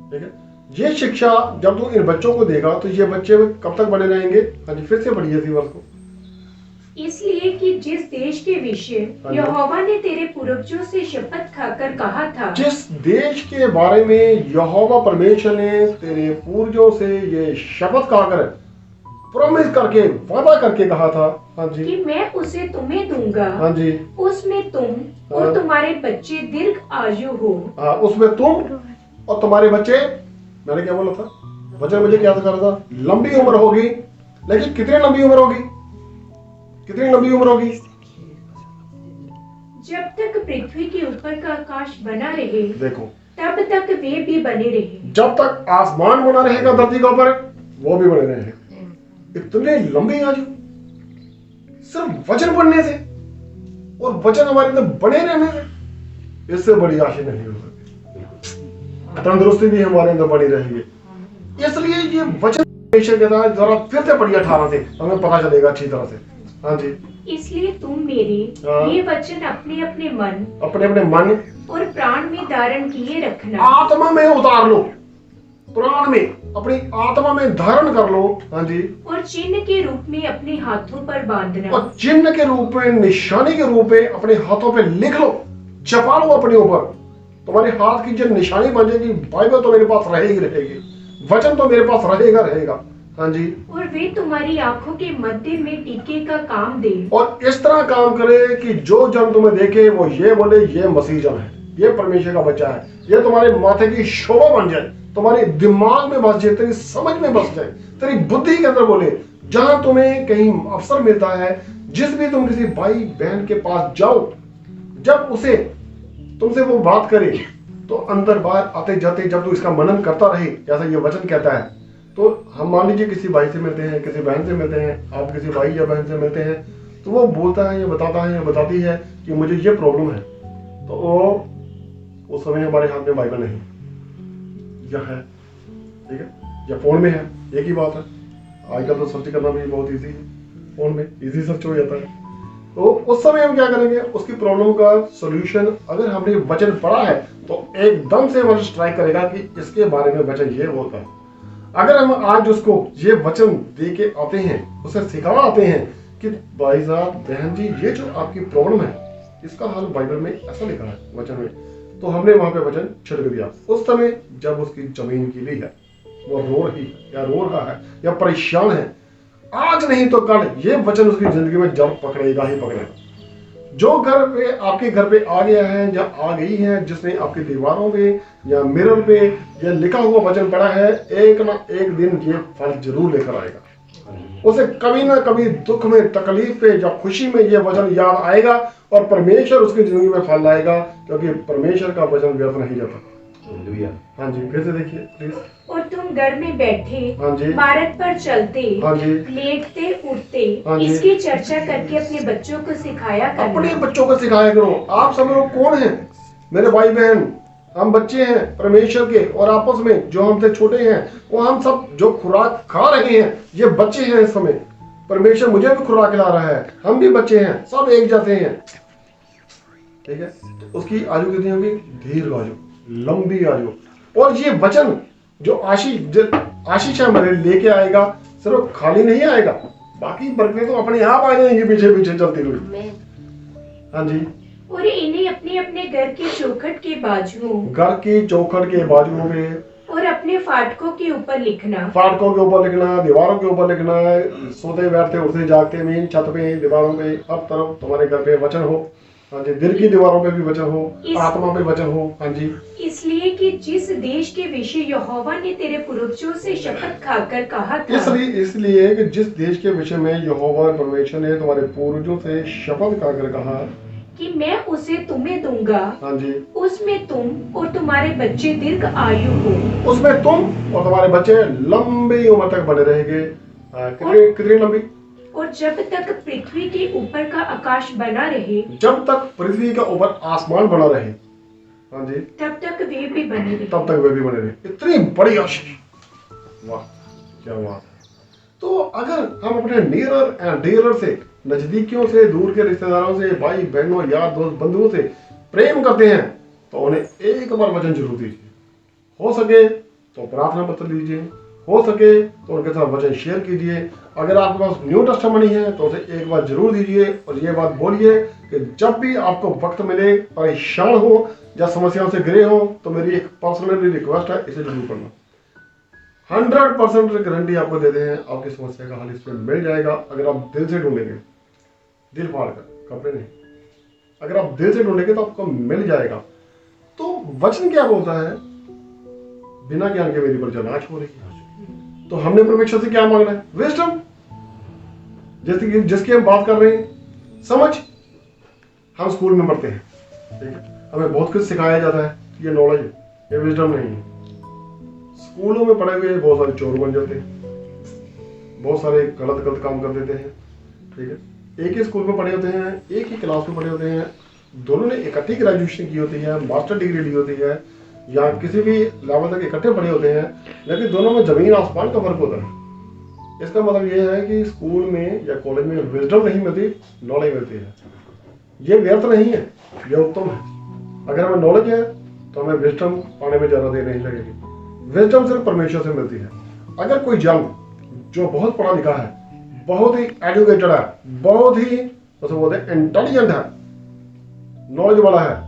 ठीक है, ये शिक्षा जब तू इन बच्चों को देगा तो ये बच्चे कब तक बने रहेंगे? हाँ जी, फिर से पढ़िए इसी वर्ष को। इसलिए कि जिस देश के विषय हाँ जी। यहोवा ने तेरे पूर्वजों से शपथ खाकर कहा था, जिस देश के बारे में यहोवा परमेश्वर ने तेरे पूर्वजों से ये शपथ खाकर, प्रॉमिस करके, वादा करके कहा था, हाँ जी, कि मैं उसे तुम्हें दूंगा, हाँ जी, उसमें तुम और तुम्हारे बच्चे दीर्घ आयु हो। हाँ, उसमें तुम और तुम्हारे बच्चे, मैंने क्या बोला था? वचन मुझे क्या कर रहा था? लंबी उम्र होगी। लेकिन कितनी लंबी उम्र होगी? कितनी लंबी उम्र होगी? जब तक पृथ्वी के ऊपर का आकाश बना रहे, देखो, तब तक वे भी बने रहे। जब तक आसमान बना रहेगा धरती के ऊपर, वो भी बने रहेंगे। इतनी लंबी आयु सिर्फ वचन पढ़ने से और वचन हमारे अंदर बने रहने से, इससे बड़ी आशा नहीं हो सकती। तंदुरुस्ती भी हमारे अंदर बनी रहेगी। इसलिए ये वचन परमेश्वर कहता है, जरा फिर से पढ़िए 18 से, हमें पता चलेगा अच्छी तरह से। हाँ जी, इसलिए तुम मेरे हाँ। ये वचन अपने अपने मन अपने अपने मन और प्राण में धारण किए रखना। आत्मा में उतार लो, प्राण में, अपनी आत्मा में धारण कर लो। हाँ जी, और चिन्ह के रूप में अपने हाथों पर बांधना। और चिन्ह के रूप में, निशानी के रूप में अपने हाथों पे लिख लो, छपा लो अपने ऊपर। तुम्हारे हाथ की जो निशानी बन जाएगी, बाइबल तो मेरे पास रहेगी रहेगी, वचन तो मेरे पास रहेगा रहेगा। हाँ जी, और वे तुम्हारी आंखों के मध्य में टीके का काम दे। और इस तरह काम करे कि जो जन तुम्हें देखे वो ये बोले, ये मसीह जन है, ये परमेश्वर का बच्चा है। ये तुम्हारे माथे की शोभा बन जाए, तुम्हारे दिमाग में बस जाए, तेरी समझ में बस जाए, तेरी बुद्धि के अंदर बोले। जहां तुम्हें कहीं अवसर मिलता है, जिस भी तुम किसी भाई बहन के पास जाओ, जब उसे तुमसे वो बात करे, तो अंदर बाहर आते जाते जब तू इसका मनन करता रहे, जैसा ये वचन कहता है, तो हम मान लीजिए किसी भाई से मिलते हैं, किसी बहन से मिलते हैं, आप किसी भाई या बहन से मिलते हैं, तो वो बोलता है या बताता है या बताती है कि मुझे ये प्रॉब्लम है, तो वो उस समय हमारे हाथ में बाइबल नहीं या है, ठीक है, या फोन में है, एक ही बात है। आजकल तो सर्च करना भी बहुत इजी है, फोन में इजी सर्च हो जाता है। तो उस समय हम क्या करेंगे, उसकी प्रॉब्लम का सॉल्यूशन, अगर हमने वचन पढ़ा है तो एकदम से वचन स्ट्राइक करेगा कि इसके बारे में वचन ये होता है। अगर हम आज उसको ये वचन दे के आते हैं, उसे सिखा आते हैं कि भाई साहब, बहन जी, ये जो आपकी प्रॉब्लम है, इसका हल बाइबल में ऐसा लिखा है वचन में, तो हमने वहां पे वचन छिड़क दिया। उस समय जब उसकी जमीन गीली है, वो रो रही है या रो रहा है या परेशान है, आज नहीं तो कल ये वचन उसकी जिंदगी में जड़ पकड़ेगा ही पकड़ेगा। जो घर पे, आपके घर पे आ गया है या आ गई है, जिसने आपकी दीवारों पे या मिरर पे ये लिखा हुआ वचन पड़ा है, एक ना एक दिन ये फल जरूर लेकर आएगा। उसे कभी ना कभी दुख में, तकलीफ पे या खुशी में ये वचन याद आएगा और परमेश्वर उसकी जिंदगी में फल लाएगा, क्योंकि परमेश्वर का वचन व्यर्थ नहीं जाता। हाँ जी, फिर से देखिए प्लीज। और तुम घर में बैठे, हाँ जी, इमारत पर चलते, हाँ जी, लेटते उठते, हाँ जी, इसकी चर्चा करके अपने बच्चों को सिखाया अपने करना। बच्चों को सिखाया करो। आप सब लोग कौन हैं? मेरे भाई बहन, हम बच्चे हैं परमेश्वर के, और आपस में जो हमसे छोटे हैं, वो हम सब जो खुराक खा रहे हैं, ये बच्चे हैं इस समय। परमेश्वर मुझे भी खुराक खिला रहा है, हम भी बच्चे हैं, सब एक जैसे हैं, ठीक है। उसकी आयु कितनी होगी? दीर्घ आयु, लंबी आयु। और ये वचन जो आशीष हमारे लेके आएगा, सिर्फ खाली नहीं आएगा, बाकी बरकतें तो अपने आप आ जाएंगी पीछे पीछे चलती हुई। हाँ जी, और इन्हें अपने अपने घर के चौखट के बाजुओं घर की चौखट के बाजुओं में और अपने फाटकों के ऊपर लिखना। फाटकों के ऊपर लिखना, दीवारों के ऊपर लिखना, सोते बैठते उठते जागते मेन छत पे, दीवारों पे, हर तरफ तुम्हारे घर पे वचन हो। हाँ जी, दिल की दीवारों पे भी वचन हो, आत्मा पे वचन हो। हाँ जी, इसलिए कि जिस देश के विषय यहोवा ने तेरे पूर्वजों से शपथ खाकर कहा था, इसलिए कि जिस देश के विषय में यहोवा परमेश्वर ने तुम्हारे पूर्वजों से शपथ खाकर कहा कि मैं उसे तुम्हें दूंगा, हाँ जी, उसमें तुम और तुम्हारे बच्चे दीर्घ आयु हो। उसमें तुम और तुम्हारे बच्चे लंबी उम्र तक बने रहेंगे। कितनी लंबी? और जब तक पृथ्वी के ऊपर का आकाश बना रहे, जब तक पृथ्वी का ऊपर आसमान बना रहे। हाँ जी, तब तक वे भी बने रहे। तब तक वे भी बने रहे। इतनी बड़ी आशीष, वाह क्या बात है। तो अगर हम अपने नियरर एंड डियरर से, नजदीकियों से, दूर के रिश्तेदारों से, भाई बहनों, यार दोस्त, बंधुओं से प्रेम करते हैं तो उन्हें एक बार वचन जरूर दीजिए। हो सके तो प्रार्थना पत्र दीजिए, हो सके तो उनके साथ वचन शेयर कीजिए। अगर आपके पास न्यू टेस्टामेंट है तो उसे एक बार जरूर दीजिए और ये बात बोलिए कि जब भी आपको वक्त मिले, परेशान हो या समस्याओं से घिरे हो, तो मेरी एक पर्सनली रिक्वेस्ट है, इसे जरूर पढ़ना। 100% गारंटी आपको देते हैं, आपकी समस्या का हल इसमें मिल जाएगा अगर आप दिल से ढूंढेंगे, दिल फाड़ कर, कपड़े नहीं। अगर आप दिल से ढूंढेंगे तो आपको मिल जाएगा। तो वचन क्या बोलता है? बिना ज्ञान के मेरी पर जलाश हो रही है। तो हमने परमेश्वर से क्या मांगना है? विजडम, जिसकी हम बात कर रहे हैं, समझ। हम स्कूल में पढ़ते हैं, ठीक है, हमें बहुत कुछ सिखाया जाता है, ये नॉलेज है, ये विजडम नहीं है। स्कूलों में पढ़े हुए बहुत सारे चोर बन जाते हैं, बहुत सारे गलत काम कर देते हैं, ठीक है। एक ही स्कूल में पढ़े होते हैं, एक ही क्लास में पढ़े होते हैं, दोनों ने इकट्ठी ग्रेजुएशन की होती है, मास्टर डिग्री ली होती है, या किसी भी लेवल तक इकट्ठे पढ़े होते हैं, लेकिन दोनों में जमीन आसमान का फर्क होता है। इसका मतलब ये है कि स्कूल में या कॉलेज में विजडम नहीं मिलती, नॉलेज मिलती है। ये व्यर्थ नहीं है, ये उत्तम है। अगर हमें नॉलेज है तो हमें विजडम पाने में ज्यादा देर नहीं लगेगी। विजडम सिर्फ परमेश्वर से मिलती है। अगर कोई जन जो बहुत पढ़ा लिखा है, बहुत ही एजुकेटेड है, बहुत ही उसे बोलते हैं इंटेलिजेंट है, नॉलेज वाला है,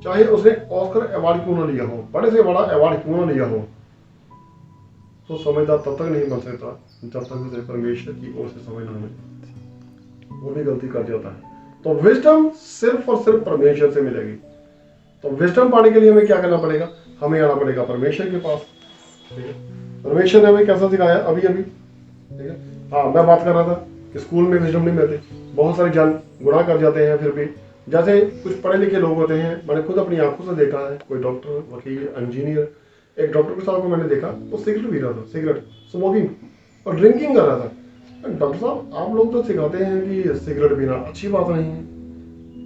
चाहे उसने ऑस्कर अवार्ड क्यों ना लिया हो, बड़े से बड़ा अवार्ड क्यों ना लिया हो, तो समझदार तब तक नहीं बन सकता जब तक उसे परमेश्वर की ओर से समझ ना मिले। वो भी गलती कर जाता है। तो विजडम सिर्फ और सिर्फ परमेश्वर से मिलेगी। तो विजडम पाने के लिए हमें क्या करना पड़ेगा? हमें आना पड़ेगा परमेश्वर के पास, ठीक है। परमेश्वर ने हमें कैसा सिखाया अभी अभी, ठीक है। हाँ, मैं बात कर रहा था कि स्कूल में विजडम नहीं मिलती, बहुत सारे जन गुनाह कर जाते हैं। फिर भी जैसे कुछ पढ़े लिखे लोग होते हैं, मैंने खुद अपनी आंखों से देखा है, कोई डॉक्टर, वकील, इंजीनियर, एक डॉक्टर के साथ को मैंने देखा, वो सिगरेट पी रहा था, सिगरेट स्मोकिंग और ड्रिंकिंग कर रहा था। डॉक्टर साहब, आप लोग तो सिखाते हैं कि सिगरेट पीना अच्छी बात नहीं है,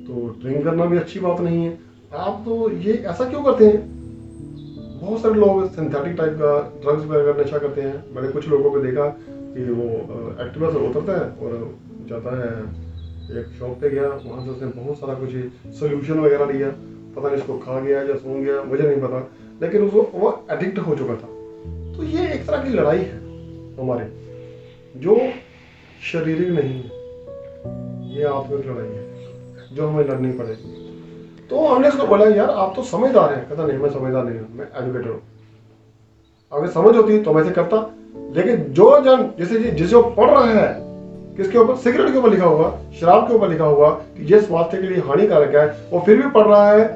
तो ड्रिंक करना भी अच्छी बात नहीं है, आप तो ये ऐसा क्यों करते हैं? बहुत सारे लोग सिंथेटिक टाइप का ड्रग्स वगैरह नशा करते हैं। मैंने कुछ लोगों को देखा कि वो एक्टिवा से उतरता है और जाता है, एक शॉप पे गया, वहाँ से उसने बहुत सारा कुछ सोल्यूशन वगैरह लिया, पता नहीं इसको खा गया या सूंघ गया, मुझे नहीं पता, लेकिन उसको वो एडिक्ट हो चुका था। तो ये एक तरह की लड़ाई है हमारी, जो शारीरिक नहीं है, ये आत्मिक लड़ाई है जो हमें लड़नी पड़ेगी। तो हमने उसको बोला, यार आप तो समझदार हैं। कहता नहीं, मैं समझदार नहीं हूँ, मैं एजुकेटेड हूँ। अगर समझ होती तो मैं ऐसे करता। लेकिन जो जन जैसे जिसे पढ़ रहा है, किसके ऊपर? सिगरेट के ऊपर लिखा होगा, शराब के ऊपर लिखा होगा कि ये स्वास्थ्य के लिए हानिकारक है, वो फिर भी पढ़ रहा है,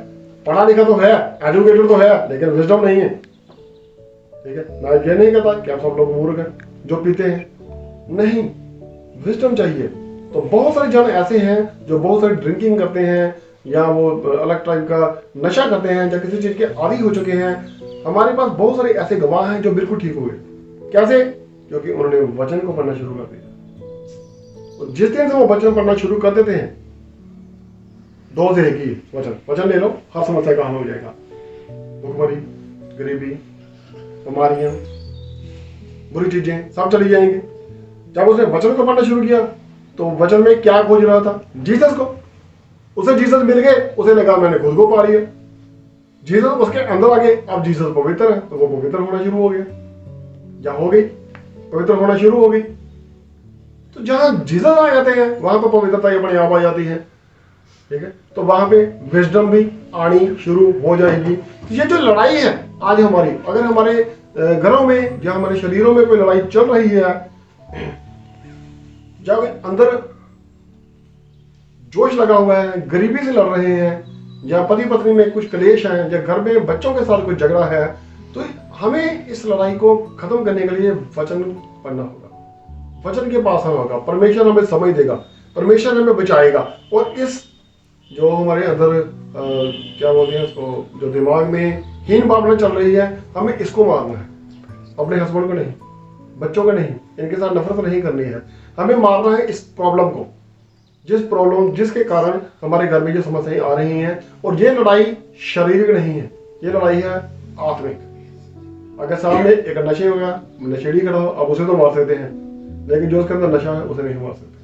पढ़ा लिखा तो है, एजुकेटेड तो है, लेकिन विजडम नहीं है, ठीक है। मैं ये नहीं कहता कि आप सब लोग मूर्ख हैं जो पीते हैं, नहीं, विजडम चाहिए। तो बहुत सारे जन ऐसे हैं जो बहुत सारी ड्रिंकिंग करते हैं, या वो अलग टाइप का नशा करते हैं, या किसी चीज के आदी हो चुके हैं। हमारे पास बहुत सारे ऐसे गवाह हैं जो बिल्कुल ठीक हुए। कैसे? क्योंकि उन्होंने वचन को पढ़ना शुरू कर दिया। और जिस दिन से वो वचन पढ़ना शुरू कर देते हैं, 2 से 1 ही वचन ले लो, हर समस्या का हल हो जाएगा। भुखमरी, गरीबी, बीमारियां, बुरी चीजें सब चली जाएंगी। जब उसने वचन को पढ़ना शुरू किया तो वचन में क्या खोज रहा था? जीसस को। उसे जीसस मिल गए, उसे लगा मैंने खुद को पा लिया। जीसस उसके अंदर आ गए, अब जीसस पवित्र है तो वो पवित्र होना शुरू हो गया, या हो गई, पवित्र होना शुरू हो गई। तो जहां जीसस आ जाते हैं वहां पर पवित्रता अपने आप आ जाती है। ठीक है, तो वहां पे विजडम भी आनी शुरू हो जाएगी। तो ये जो लड़ाई है आज हमारी, अगर हमारे घरों में या हमारे शरीरों में कोई लड़ाई चल रही है, जब अंदर जोश लगा हुआ है, गरीबी से लड़ रहे हैं, या पति पत्नी में कुछ क्लेश है, या घर में बच्चों के साथ कोई झगड़ा है, तो हमें इस लड़ाई को खत्म करने के लिए वचन पढ़ना होगा, वचन के पास आना होगा। परमेश्वर हमें समझ देगा, परमेश्वर हमें बचाएगा। और इस जो हमारे अंदर क्या बोलते हैं उसको, जो दिमाग में हीन भावना चल रही है, हमें इसको मारना है, अपने हस्बैंड को नहीं, बच्चों को नहीं, इनके साथ नफरत नहीं करनी है, हमें मारना है इस प्रॉब्लम को, जिसके कारण हमारे घर में जो समस्याएं आ रही हैं। और ये लड़ाई शारीरिक नहीं है, ये लड़ाई है आत्मिक। अगर सामने एक नशे हो गया, नशेड़ी खड़ा हो, अब उसे तो मार सकते हैं, लेकिन जो उसके अंदर नशा है उसे नहीं मार सकते।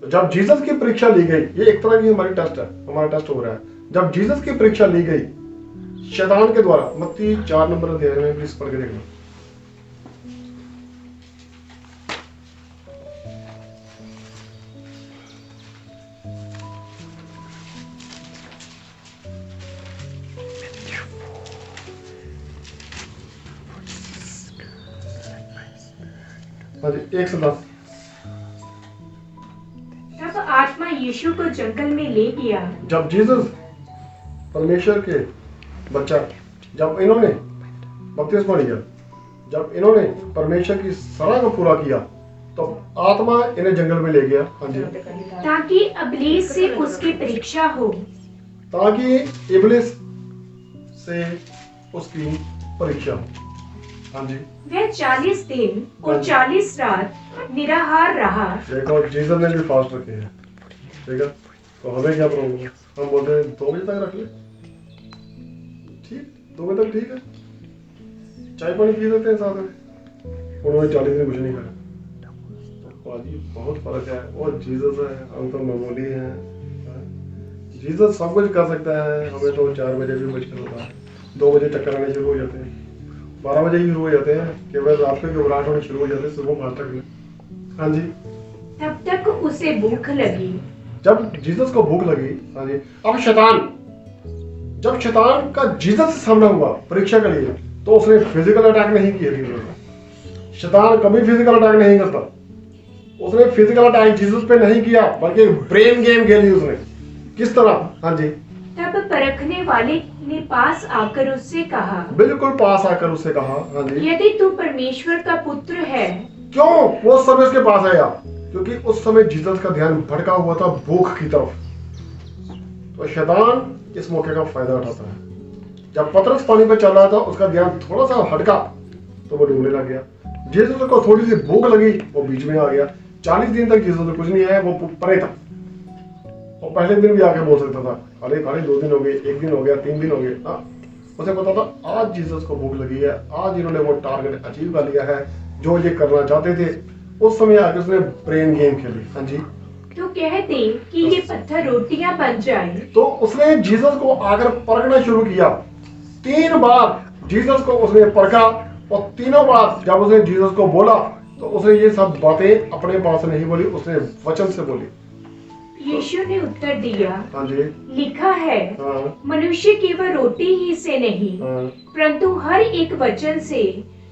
तो जब जीसस की परीक्षा ली गई, ये एक तरह की हमारी टेस्ट है, हमारा टेस्ट हो रहा है। जब जीसस की परीक्षा ली गई शैतान के द्वारा, मत्ती 4 नंबर अध्याय में प्लीज पढ़ के देखना। हाँ जी, 1 से 10। तब आत्मा यीशु को जंगल में ले गया। जब जीसस परमेश्वर के बच्चा, जब इन्होंने बपतिस्मा लिया, जब इन्होंने परमेश्वर की सराह को पूरा किया, तो आत्मा इन्हें जंगल में ले गया। हाँ जी, ताकि इब्लीस से उसकी परीक्षा हो। ताकि इब्लिस से उसकी परीक्षा हो। हाँ जी, वह 40 दिन और 40 रात निराहार रहा। देखो जीसस ने भी फास्ट रखे हैं, ठीक है, तो हमें क्या प्रॉब्लम है? हम बोलते हैं 2 बजे तक रख ले, ठीक, 2 बजे तक ठीक है, चाय पानी पी लेते हैं साथ में। उन्होंने 40 दिन कुछ नहीं खाया। तो पाजी बहुत फर्क है, और जीसस है, हम तो मामूली हैं। जीसस सब कुछ कर सकता है, हमें तो 4 बजे भी मुश्किल होता है, 2 बजे चक्कर आने शुरू हो जाते हैं, 12 बजे ही शुरू हो जाते हैं, केवल रात को घबराहट होनी शुरू हो जाती है, सुबह 5 तक में। हाँ जी, तब तक उसे भूख लगी। जब जीसस को भूख लगी, हाँ जी, अब जब शैतान का जीसस से सामना हुआ परीक्षा के लिए, तो उसने फिजिकल अटैक नहीं किया जीसस। शैतान कभी फिजिकल अटैक नहीं करता, उसने फिजिकल अटैक जीसस पे नहीं किया, बल्कि ब्रेन गेम खेली उसने। किस तरह? हाँ जी, तब परखने वाले ने पास आकर उससे कहा, बिल्कुल पास आकर उससे कहा, हाँ जी, यदि तू परमेश्वर का पुत्र है। क्यों वो समय उसके पास आया? क्योंकि उस समय जीसस का ध्यान भटका हुआ था भूख की तरफ। तो शैतान इस मौके का फायदा उठाता है। जब पतरस पानी पर चल रहा था, उसका ध्यान थोड़ा सा हटका तो वो डूबने लग गया। जीसस को थोड़ी सी भूख लगी, वो बीच में आ गया। 40 दिन तक जीसस कुछ नहीं आया, वो परे था। और पहले दिन भी आके बोल सकता था, अरे खाली 2 दिन हो गए, 1 दिन हो गया, 3 दिन हो गए। हाँ, उसे पता था आज जीसस को भूख लगी है, आज इन्होंने वो टारगेट अचीव कर लिया है जो ये करना चाहते थे। उस समय आके उसने ब्रेन गेम खेली। हाँ जी, तो कह दे कि ये पत्थर रोटियां बन जाए। तो उसने जीसस को आकर परखना शुरू किया। 3 बार जीसस को उसने परखा, और तीनों बार जब उसने जीसस को बोला, तो उसने ये सब बातें अपने पास नहीं बोली, उसने वचन से बोली। यीशु ने उत्तर दिया, हाँ जी, लिखा है, हाँ, मनुष्य केवल रोटी ही से नहीं, हाँ, परंतु हर एक वचन से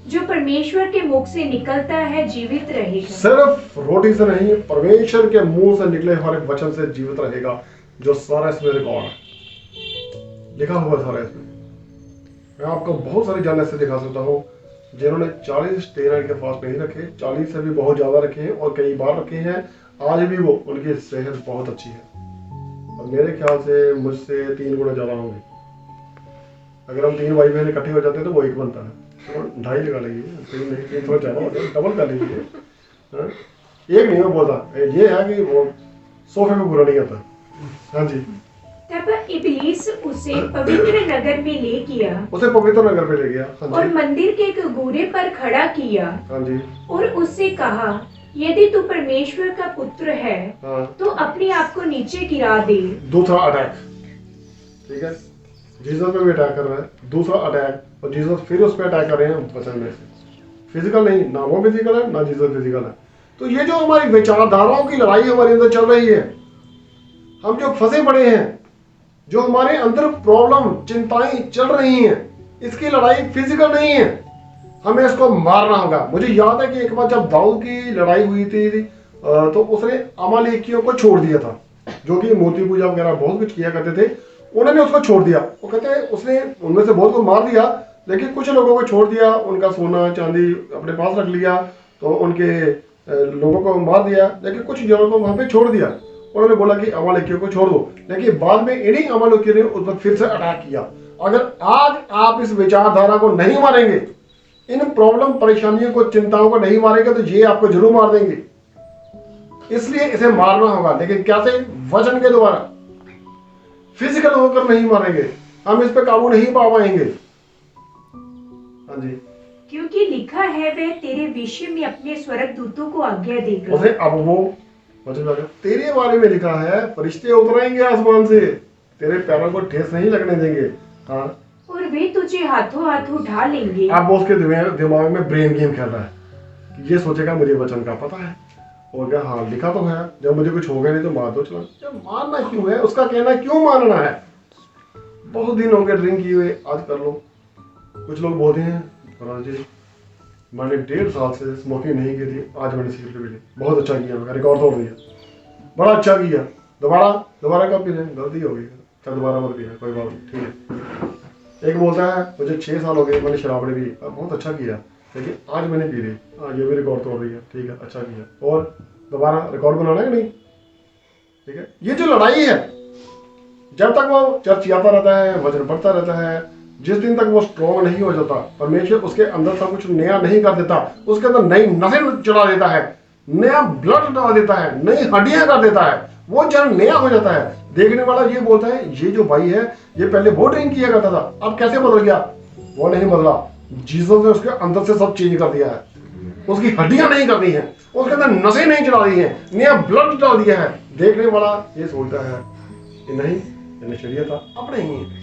जो परमेश्वर के मुख से निकलता है जीवित रहेगा। सिर्फ रोटी से नहीं, परमेश्वर के मुंह से निकले हर एक वचन से जीवित रहेगा, जो सारा इसमें रिकॉर्ड है, लिखा हुआ सारा इसमें। मैं आपको बहुत सारी जानने से दिखा सकता हूँ जिन्होंने 40 13 के फास्ट नहीं रखे, 40 से भी बहुत ज्यादा रखे हैं, और कई बार रखे हैं, आज भी वो उनकी सेहत बहुत अच्छी है, और मेरे ख्याल से मुझसे 3 गुना ज्यादा होंगे। अगर हम 3 भाई बहन इकट्ठे हो जाते हैं तो वो 1 बनता है, तो 2.5 लगा लीजिए, 3 नहीं, 3 थोड़ा ज्यादा हो जाए, डबल कर लीजिए। हाँ? 1 नहीं, मैं बोलता ये है कि वो सोफे में पूरा नहीं आता। हाँ जी, तब इब्लीस उसे पवित्र नगर में ले गया, उसे पवित्र नगर पे ले गया। हाँ और जी, मंदिर के एक घूरे पर खड़ा किया, हाँ जी, और उससे कहा, यदि तू परमेश्वर का पुत्र है, हाँ, तो अपने आप को नीचे गिरा दे। दूसरा अटैक, ठीक है, जीसस पे भी अटैक कर रहा है, दूसरा अटैक, और जीसस फिर उस पे अटैक कर रहे हैं वचन में से। फिजिकल नहीं, ना वो फिजिकल है, ना जीसस फिजिकल है। तो ये जो हमारी विचारधाराओं की लड़ाई हमारे अंदर चल रही है, हम जो फंसे पड़े हैं, जो हमारे अंदर प्रॉब्लम चिंताएं चल रही हैं, इसकी लड़ाई फिजिकल नहीं है, हमें इसको मारना होगा। मुझे याद है कि एक बार जब दाऊद की लड़ाई हुई थी तो उसने अमालेकियों को छोड़ दिया था, जो कि मूर्ति पूजा वगैरह बहुत कुछ किया करते थे, उन्होंने उसको छोड़ दिया। वो कहते हैं उसने उनमें से बहुत को मार दिया, लेकिन कुछ लोगों को छोड़ दिया, उनका सोना चांदी अपने पास रख लिया, तो उनके लोगों को मार दिया, लेकिन कुछ जनों को वहां पे छोड़ दिया। उन्होंने बोला कि अमालेकियों को छोड़ दो, लेकिन बाद में इन्हीं अमालेकियों ने उस पर फिर से अटैक किया। अगर आज आप इस विचारधारा को नहीं मारेंगे, इन प्रॉब्लम परेशानियों को चिंताओं को नहीं मारेंगे, तो ये आपको जरूर मार देंगे। इसलिए इसे मारना होगा, लेकिन कैसे? वचन के द्वारा। फिजिकल होकर नहीं मारेंगे, हम इस पे काबू नहीं पा पाएंगे। हाँ जी, क्योंकि लिखा है वह तेरे विषय में अपने स्वर्गदूतों को आज्ञा देगा। उसे अब वो वचन तेरे बारे में लिखा है, फरिश्ते उतरेंगे आसमान से, तेरे पैरों को ठेस नहीं लगने देंगे। हाँ, और वे तुझे हाथों हाथ उठा लेंगे। अब वो उसके दिमाग में ब्रेन गेम खेल रहा है, ये सोचेगा मुझे वचन का पता है, और क्या हाँ लिखा तो है, जब मुझे कुछ हो गया नहीं तो मार दो। चला, जब मारना क्यों है? उसका कहना क्यों मानना है? बहुत दिन हो गए ड्रिंक किए हुए, आज कर लो। कुछ लोग बोलते हैं जी मैंने 1.5 साल से स्मोकिंग नहीं की थी, आज मैंने सिगरेट पी ली, बहुत अच्छा किया, मैंने रिकॉर्ड तोड़ दिया, बड़ा अच्छा किया। दोबारा कब पी रहे? गलती हो गई, चल दोबारा मत पीना, कोई बात नहीं, ठीक है। एक बोलता है मुझे 6 साल हो गए मैंने शराब नहीं पी, बहुत अच्छा किया, लेकिन आज मैंने पी ली, हाँ ये भी रिकॉर्ड तोड़ दिया, ठीक है, अच्छा किया। और दोबारा रिकॉर्ड बनाना है कि नहीं? ठीक है। ये जो लड़ाई है, जब तक वो चर्चियाता रहता है, वजन बढ़ता रहता है, जिस दिन तक वो स्ट्रॉन्ग नहीं हो जाता, परमेश्वर उसके अंदर सब कुछ नया नहीं कर देता, उसके अंदर नई नसें चढ़ा देता है, नया ब्लड डाल देता है, नई हड्डियां कर देता है, वो जन नया हो जाता है। देखने वाला ये बोलता है ये जो भाई है ये पहले वो ड्रिंक किया करता था, अब कैसे बदल गया? वो नहीं बदला, जीसस ने उसके अंदर से सब चेंज कर दिया है, उसकी हड्डियां नहीं करनी है, उसके अंदर नसें नहीं चढ़ा दी है, नया ब्लड डाल दिया है। देखने वाला ये सोचता है कि नहीं ये नशरिया था, अपने ही है।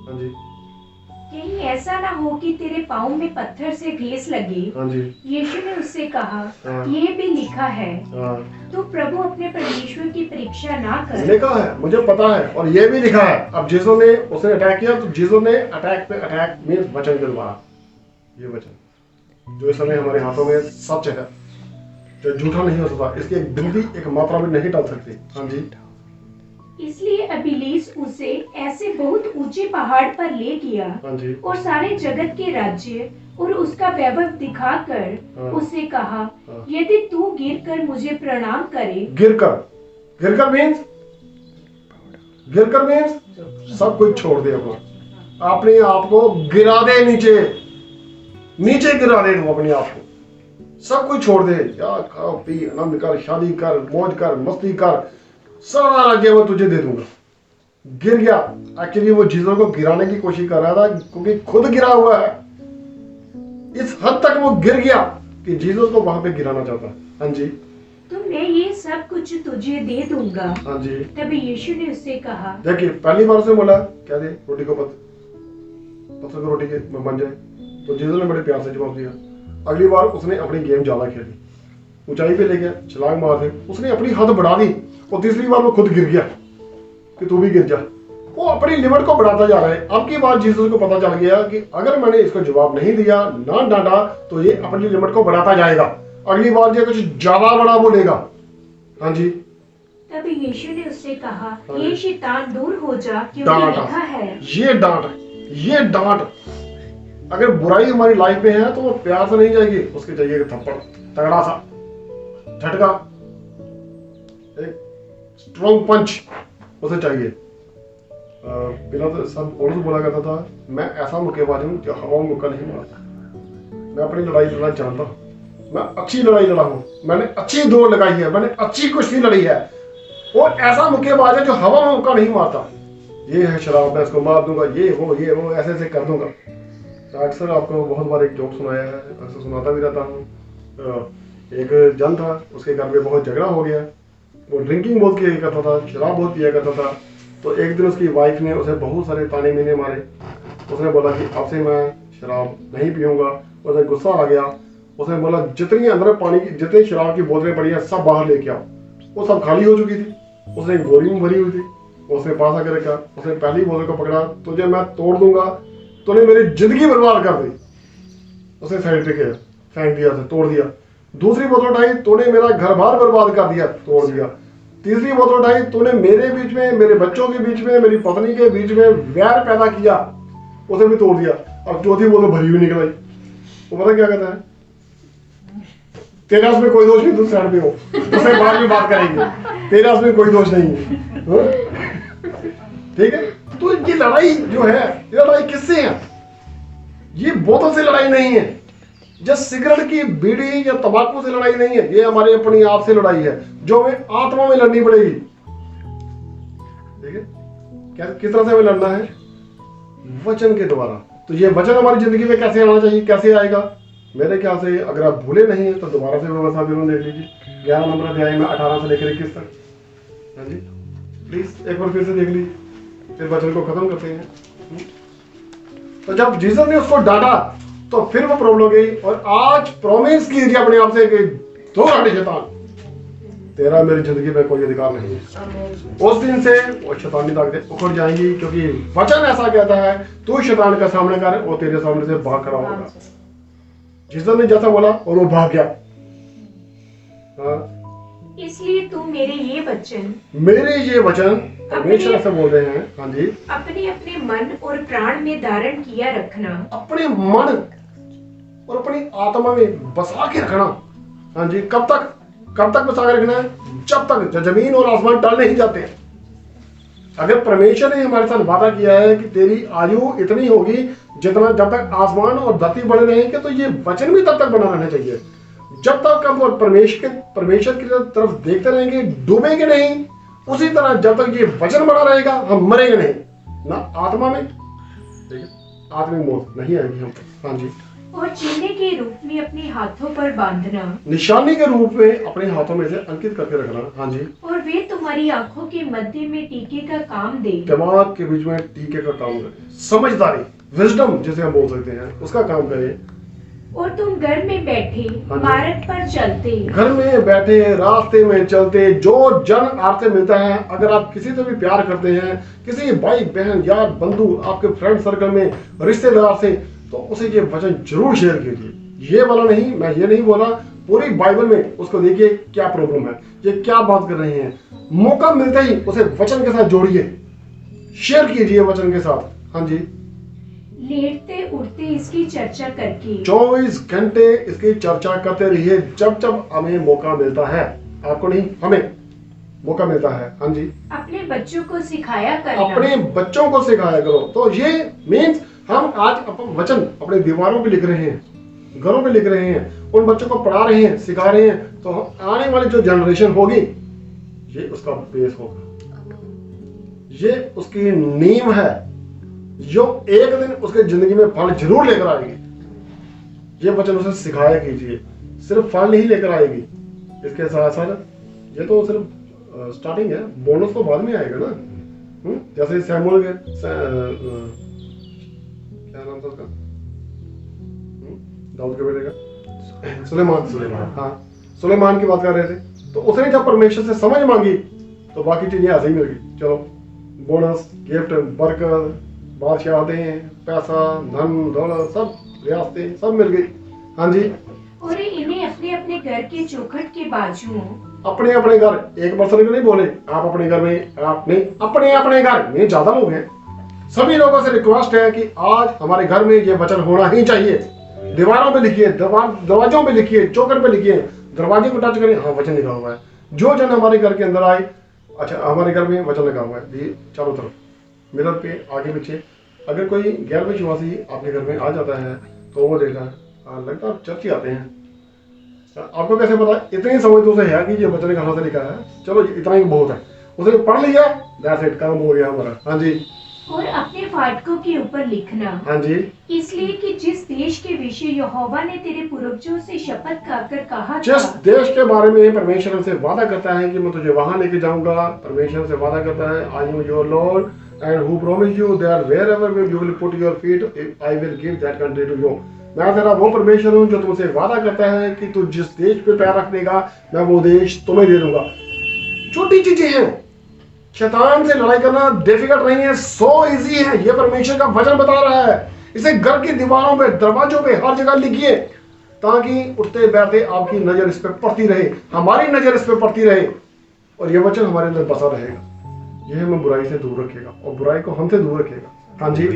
हाँ जी, कहीं ऐसा ना हो कि तेरे पाँव में पत्थर से ठेस लगे। हाँ जी, यीशु ने उससे कहा, हाँ। ये भी लिखा है, हाँ, तू प्रभु अपने परमेश्वर की परीक्षा ना कर। लिखा है, मुझे पता है, और ये भी लिखा है। अब जिसो ने उसने अटैक किया, तो जिसो ने अटैक पे अटैक मींस वचन के द्वारा, ये वचन जो इस समय हमारे हाथों में सच है, जो झूठा नहीं हो सकता, इसकी एक बिल्ली एक मात्रा में नहीं डाल सकती। हाँ जी, इसलिए अबिलीस उसे ऐसे बहुत ऊंचे पहाड़ पर ले गया हाँ जी, और सारे जगत के राज्य और उसका वैभव दिखाकर हाँ। उससे कहा, हाँ। यदि तू गिरकर मुझे प्रणाम करे। गिरकर मीन्स सब कुछ छोड़ दे, अपने आप को गिरा दे, नीचे गिरा दे, तू अपने आप को सब कुछ छोड़ दे, या खा पी आनंद कर, शादी कर, मौज कर, मस्ती कर, सारा राज्य मैं तुझे दे दूंगा। गिर गया, एक्चुअली वो जीसस को गिराने की कोशिश कर रहा था, क्योंकि खुद गिरा हुआ है, इस हद तक वो गिर गया कि जीसस को वहां पे गिराना चाहता। हाँ जी, तो मैं ये सब कुछ तुझे दे दूंगा। हाँ जी। तभी यीशु ने उससे कहा, देखिए पहली बार उसने बोला क्या दे? रोटी को पत्थर को रोटी के में बन जाए, तो जीसस ने बड़े प्यार से जवाब दिया। अगली बार उसने अपनी गेम ज्यादा खेली, ऊंचाई पे ले गया, छलांग मार दी, उसने अपनी हद बढ़ा दी, और तीसरी बार वो खुद गिर गया कि तू भी गिर जा। वो अपनी लिमिट को बढ़ाता जा रहा है। अब की बार जीसस को पता चल गया कि अगर मैंने इसको जवाब नहीं दिया, ना डांटा, तो ये अपनी लिमिट को बढ़ाता जाएगा, अगली बार ये कुछ ज्यादा बड़ा बोलेगा। हाँ जी, तभी यीशु ने उससे कहा, हाँ ये जी। शैतान दूर हो जा, क्योंकि डांटा। लिखा है। ये डांट अगर बुराई हमारी लाइफ में है तो वो प्यार से नहीं जाएगी, उसके चाहिए थप्पड़, तगड़ा सा झटका, एक स्ट्रॉन्ग पंच उसे चाहिए। बिना तो सब पौलुस बोला करता था, मैं ऐसा मुक्केबाज हूँ जो हवा में मुक्का नहीं मारता, मैं अपनी लड़ाई लड़ना जानता हूँ, मैं अच्छी लड़ाई लड़ा हूँ, मैंने अच्छी दौड़ लगाई है, मैंने अच्छी कुश्ती लड़ी है। वो ऐसा मुक्केबाज है जो हवा में मुक्का नहीं मारता। ये है शराब, मैं इसको मार दूंगा, ये वो ऐसे ऐसे कर दूंगा। अक्सर आपको बहुत बार एक जोक सुनाया है, अक्सर सुनाता भी रहता हूँ। एक जन था, उसके घर में बहुत झगड़ा हो गया, वो ड्रिंकिंग बहुत किया करता था, शराब बहुत पिया करता था। तो एक दिन उसकी वाइफ ने उसे बहुत सारे ताने मीने मारे। उसने बोला कि अब से मैं शराब नहीं पीऊंगा। उसे गुस्सा आ गया, उसने बोला जितनी अंदर पानी की जितनी शराब की बोतलें पड़ी हैं सब बाहर लेके आओ। वो सब खाली हो चुकी थी, उसने एक बोरी में भरी हुई थी। उसने पास आकर रखा, उसने पहली बोतल को पकड़ा, तुझे मैं तोड़ दूंगा, तूने मेरी जिंदगी बर्बाद कर दी। उसने साइड पे किया, फेंक दिया, तोड़ दिया। दूसरी बोतल उठाई, तूने मेरा घर बार बर्बाद कर दिया, तोड़ दिया। तीसरी बोतल उठाई, तूने मेरे बीच में, मेरे बच्चों के बीच में, मेरी पत्नी के बीच में वैर पैदा किया, उसे भी तोड़ दिया। अब चौथी बोतल भरी हुई निकल आई। वो पता क्या कहता है, तेरा उसमें कोई दोष नहीं, तुम साइड पे हो, उससे बाद में बात करेंगे, तेरा उसमें कोई दोष नहीं है। ठीक है, तो ये लड़ाई जो है, ये लड़ाई किससे है? ये बोतल से लड़ाई नहीं है, जब सिगरेट की बीड़ी या तंबाकू से लड़ाई नहीं है, ये हमारे अपनी आप से लड़ाई है, जो हमें आत्मा में लड़नी पड़ेगी। ठीक है, क्या किस तरह से हमें लड़ना है? वचन के द्वारा। तो ये वचन हमारी जिंदगी में कैसे आना चाहिए, कैसे आएगा? मेरे ख्याल से अगर आप भूले नहीं है तो दोबारा से व्यवस्था जरूर देख लीजिए, 11 नंबर अध्याय में 18 से लेकर 21 तक। हाँ जी, प्लीज एक बार फिर से देख लीजिए, फिर वचन को खत्म करते हैं। तो जब जीसस ने उसको डांटा तो फिर वो प्रॉब्लम हो गई, और आज प्रॉमिस कीजिए अपने आप से कि दो हटे शैतान, तेरा मेरी जिंदगी में कोई अधिकार नहीं है। उस दिन से वो शैतानी ताकतें उखड़ जाएंगी, क्योंकि वचन ऐसा कहता है, तू शैतान का सामना कर, वो तेरे सामने से भाग खड़ा होगा। जीसस ने जैसा बोला और वो भाग गया। हाँ, इसलिए तू मेरे ये वचन हमेशा ऐसा बोल रहे हैं। हाँ जी, अपने अपने मन और प्राण में धारण किया रखना, अपने मन और अपनी आत्मा में बसा के रखना। हाँ जी, कब तक बसा के रखना है? जब तक जमीन और आसमान टल नहीं जाते। अगर परमेश्वर ने हमारे साथ वादा किया है कि तेरी आयु इतनी होगी जितना, जब तक आसमान और धरती बने रहेंगे, तो ये वचन भी तब तक बना रहना चाहिए। जब तक हम परमेश्वर की तरफ देखते रहेंगे, डूबेंगे नहीं, उसी तरह जब तक ये वचन बना रहेगा हम मरेंगे नहीं, ना आत्मा में, आत्मिक मौत नहीं आएगी हम। हाँ जी, और चिन्ह के रूप में अपने हाथों पर बांधना, निशानी के रूप में अपने हाथों में से अंकित करके रखना। हाँ जी, और वे तुम्हारी आंखों के मध्य में टीके का काम दे, दिमाग के बीच में टीके का काम करे, समझदारी, विजडम जिसे हम बोल सकते हैं, उसका काम करे। और तुम घर में बैठे मार्ग पर चलते, घर में बैठे रास्ते में चलते, जो जन आपसे मिलता है, अगर आप किसी से भी प्यार करते हैं, किसी भाई बहन यार बंधु आपके फ्रेंड सर्कल में, रिश्तेदार से, तो उसे ये वचन जरूर शेयर कीजिए। ये वाला नहीं, मैं ये नहीं बोला, पूरी बाइबल में उसको देखिए क्या प्रॉब्लम है, ये क्या बात कर रहे हैं। मौका मिलते ही उसे वचन के साथ जोड़िए, शेयर कीजिए वचन के साथ। हाँ जी, लेटते उठते इसकी चर्चा करके 24 घंटे इसकी चर्चा करते रहिए, जब जब हमें मौका मिलता है। आपको नहीं, हमें मौका मिलता है। हाँ जी, अपने बच्चों को सिखाया करना, अपने बच्चों को सिखाया करो। तो ये मीन्स हम आज वचन अपने दीवारों पे लिख रहे हैं, घरों पे लिख रहे हैं, उन बच्चों को पढ़ा रहे हैं, सिखा रहे हैं, तो आने वाली जो जनरेशन होगी ये उसका बेस होगा, ये उसकी नींव है, जो एक दिन उसके जिंदगी में फल जरूर लेकर आएगी। ये वचन उसे सिखाया कीजिए, सिर्फ फल नहीं लेकर आएगी, इसके साथ साथ ये तो सिर्फ स्टार्टिंग है, बोनस तो बाद में आएगा ना। जैसे सैमुअल के क्या नाम था उसका, दाऊद के बेटे का, सुलेमान। हाँ, सुलेमान की बात कर रहे थे, तो उसने जब परमेश्वर से समझ मांगी तो बाकी चीजें ऐसे ही मिल गई। चलो, बोनस, गिफ्ट, बरकत, बादशाहतें, पैसा, धन दौलत, सब रियासतें सब मिल गई। हाँ जी, और इन्हें अपने अपने घर के चौखट के बाजुओं, अपने अपने घर, एक पर्सन को नहीं बोले आप अपने घर में, आप नहीं, अपने अपने घर में ज्यादा लोग हैं। सभी लोगों से रिक्वेस्ट है कि आज हमारे घर में ये वचन होना ही चाहिए। दीवारों पे लिखिए, दरवाजों पे लिखिए, चौखट पे लिखिए, दरवाजे को टच करें, हाँ वचन लिखा हुआ है। जो जन हमारे घर के अंदर आए, अच्छा हमारे घर में वचन लगा हुआ है चारों तरफ, मिरर पे, आगे पीछे। अगर कोई गैर विश्वासी आपके घर में आ जाता है तो वो देखा, लगता है आप चर्च ही आते हैं, आपको कैसे पता? इतनी समझ तो उसे है कि ये वचन कहाँ से लिखा है, चलो इतना ही बहुत है, उसने पढ़ लिया, दैट्स इट, काम हो गया हमारा। हाँ जी, और अपने फाटकों के ऊपर लिखना, हाँ जी, इसलिए कि जिस देश के विषय यहोवा ने तेरे पूर्वजों से शपथ खाकर कहा जिस था, देश के बारे में परमेश्वर हमसे वादा करता है कि मैं तुझे वहां लेके जाऊंगा, परमेश्वर से वादा करता है, I am your lord and who promise you that wherever you will put your feet I will give that country to you. मैं तेरा वो परमेश्वर हूँ जो तुमसे वादा करता है कि तू जिस देश पे पैर रख देगा मैं वो देश तुम्हें दे दूंगा। छोटी चीजें हैं, शैतान से लड़ाई करना डिफिकल्ट नहीं है, सो इजी है। ये परमेश्वर का वचन बता रहा है। इसे घर की दीवारों पे, दरवाजों पे, हर जगह लिखिए ताकि उठते बैठते आपकी नजर इस पे पड़ती रहे, हमारी नजर इस पे पड़ती रहे और ये वचन हमारे अंदर बसा रहेगा। यह हमें बुराई से दूर रखेगा और बुराई को हमसे दूर रखेगा। हाँ जी,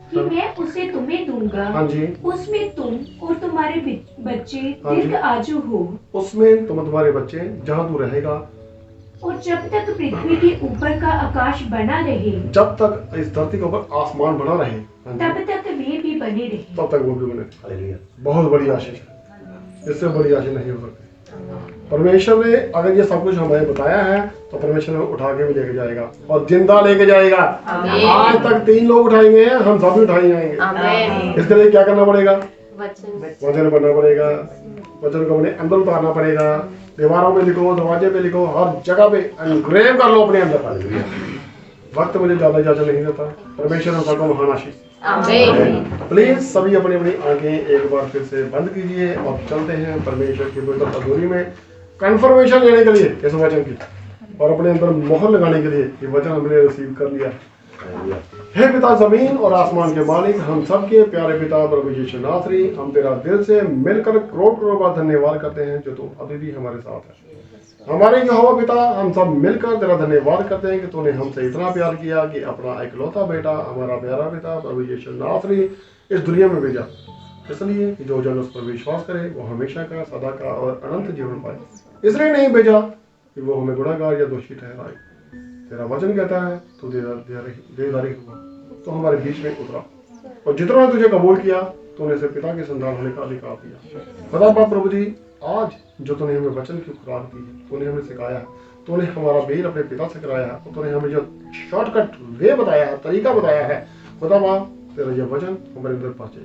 कि मैं उसे तुम्हें दूंगा। हाँ जी, उसमें तुम और तुम्हारे बच्चे हाँ जी। दीर्घ आयु हो। उसमें तुम तुम्हारे बच्चे जहाँ तू रहेगा, और जब तक पृथ्वी के ऊपर का आकाश बना रहे, जब तक इस धरती के ऊपर आसमान बना रहे, हाँ जी, तब तक वे भी बने रहे। तब तक वो भी बने। हालेलुया। बहुत बड़ी आशीष है, इससे बड़ी आशीष नहीं हो सकती। परमेश्वर ने अगर ये सब कुछ हमें बताया है तो परमेश्वर ने उठा के भी लेके जाएगा और जिंदा लेके जाएगा। आज तक 3 लोग उठाए गए हैं, हम सभी उठाए जाएंगे। इसके लिए क्या करना पड़ेगा? वचन पढ़ना पड़ेगा, वचन को अपने अंदर उतारना पड़ेगा, दीवारों पे लिखो, दरवाजे पे लिखो, हर जगह पे एनग्रेव कर लो अपने अंदर। वक्त मुझे ज्यादा इजाजत नहीं देता। परमेश्वर हम सबको महान आशीष। प्लीज सभी अपनी अपनी आंखें एक बार फिर से बंद कीजिए और चलते हैं परमेश्वर की पवित्र अधूरी में कंफर्मेशन लेने के लिए इस वचन की और अपने अंदर मोहर लगाने के लिए कि वचन हमने रिसीव कर लिया। हे पिता जमीन और आसमान के मालिक, हम सबके प्यारे पिता प्रभु यीशु नासरी, हम तेरा दिल से मिलकर करोड़ करोड़ बार धन्यवाद करते हैं जो तू अभी भी हमारे साथ है। हमारे यहोवा पिता, हम सब मिलकर तेरा धन्यवाद करते हैं कि तूने हमसे इतना प्यार किया कि अपना इकलौता बेटा हमारा प्यारा पिता प्रभु यीशु नासरी इस दुनिया में भेजा, इसलिए कि जो जन उस पर विश्वास करे वो हमेशा का, सदा का और अनंत जीवन पाए। इसलिए नहीं भेजा कि वो हमें गुनहगार या दोषी ठहराए। तेरा वचन कहता है तू देदारी हुआ तो हमारे बीच में उतरा और जितना तुझे कबूल किया तूने से पिता के संतान होने का अधिकार दिया। खुदा बाप प्रभु जी, आज जो तूने हमें वचन की खुराक दी है, तूने हमें सिखाया है, तूने हमारा बेर अपने पिता से कराया है और तूने हमें जो शॉर्टकट वे बताया है, तरीका बताया है, खुदा बाप तेरा यह वचन हमारे अंदर पहुंचे।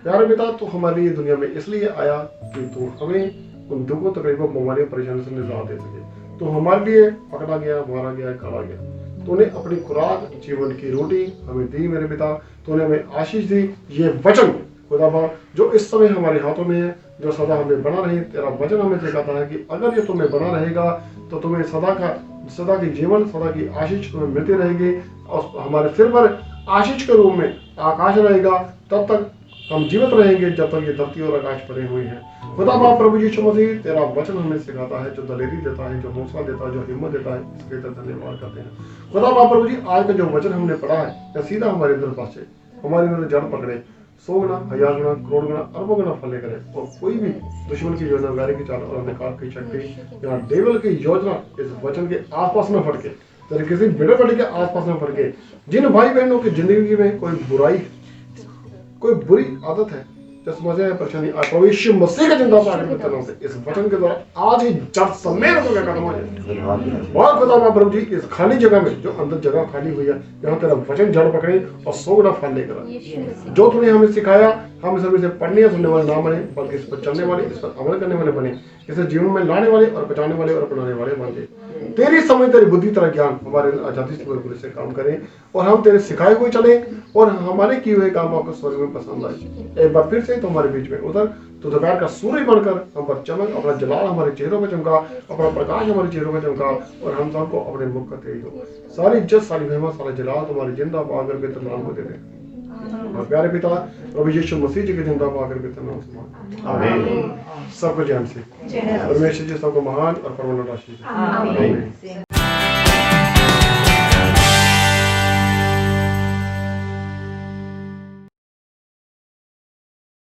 प्यारे पिता, तू हमारे लिए दुनिया में इसलिए आया कि तू हमें उन दुखों, तकलीफों, बीमारियों, परेशानी से निजात दे सके। तू हमारे लिए पकड़ा गया, मारा गया, काढ़ा गया। तूने अपनी खुराक, जीवन की रोटी हमें दी मेरे पिता। तूने हमें आशीष दी। ये वचन खुदा बाप जो इस समय हमारे हाथों में है, जो सदा हमें बना रहे, तेरा वचन हमें सिखाता है कि अगर ये तुम्हें बना रहेगा तो तुम्हें सदा की जीवन, सदा की आशीष तुम्हें मिलती रहेगी और हमारे सिर पर आशीष के रूप में आकाश रहेगा। तब तक हम जीवित रहेंगे जब तक ये धरती और आकाश पड़े हुए हैं। खुदा बाप प्रभु यीशु मसीह, तेरा वचन हमें सिखाता है, जो दलेरी देता है, जो हौसला देता है, जो हिम्मत देता है, इसके लिए धन्यवाद करते हैं। खुदा बाप प्रभु जी, आज का जो वचन हमने पढ़ा है या सीधा हमारे अंदर पहुंचे, हमारे अंदर जड़ पकड़े, 100 गुना, 1000 गुना, करोड़ गुना, अरबों गुना फल करे और कोई भी दुश्मन की योजना, गारी की चाल और अंधकार की शक्ति या डेविल की योजना इस वचन के आसपास न फटके, तेरे किसी बेटे बेटी के आसपास न फटके। जिन भाई बहनों की जिंदगी में कोई बुराई, कोई बुरी आदत है, जो समस्या है, परेशानी, प्रभु यीशु मसीह का जिंदा से इस वचन के द्वारा आज ही जड़ समेत होकर खत्म हो जाए। बहुत खुदा बाप प्रभु जी, इस खाली जगह में जो अंदर जगह खाली हुई है, यहाँ तेरा वचन जड़ पकड़े और 100 गुना फल लेकर आए। जो तूने हमें सिखाया, हम इसे इसे पढ़ने और सुनने वाले ना बने, बल्कि इस पर चलने वाले, इस पर अमल करने वाले बने, इसे जीवन में लाने वाले और बचाने वाले और अपनाने वाले बन गए। तेरी समझ, तेरी बुद्धि, तेरा ज्ञान हमारे आजादी से भरपूर से काम करें और हम तेरे सिखाए हुए चले और हमारे किए हुए काम आपको स्वर्ग में पसंद आए। एक बार फिर से तुम्हारे बीच में उधर तो दोपहर का सूर्य बनकर हम पर चमक, अपना जलाल हमारे चेहरों पर चमका, अपना प्रकाश हमारे चेहरों पर चमका और हम सबको अपने मुख का तेज हो। सारी इज्जत, सारी महिमा, सारा जलाल तुम्हारे जिंदा पाकर बेहतर नाम को दे दे। और प्यारे पिता प्रभु यीशु मसीह जी के जिंदा पाकर बेहतर नाम से आमीन। सबको जय से परमेश्वर जी सबको महान और परमानेंट आशीष।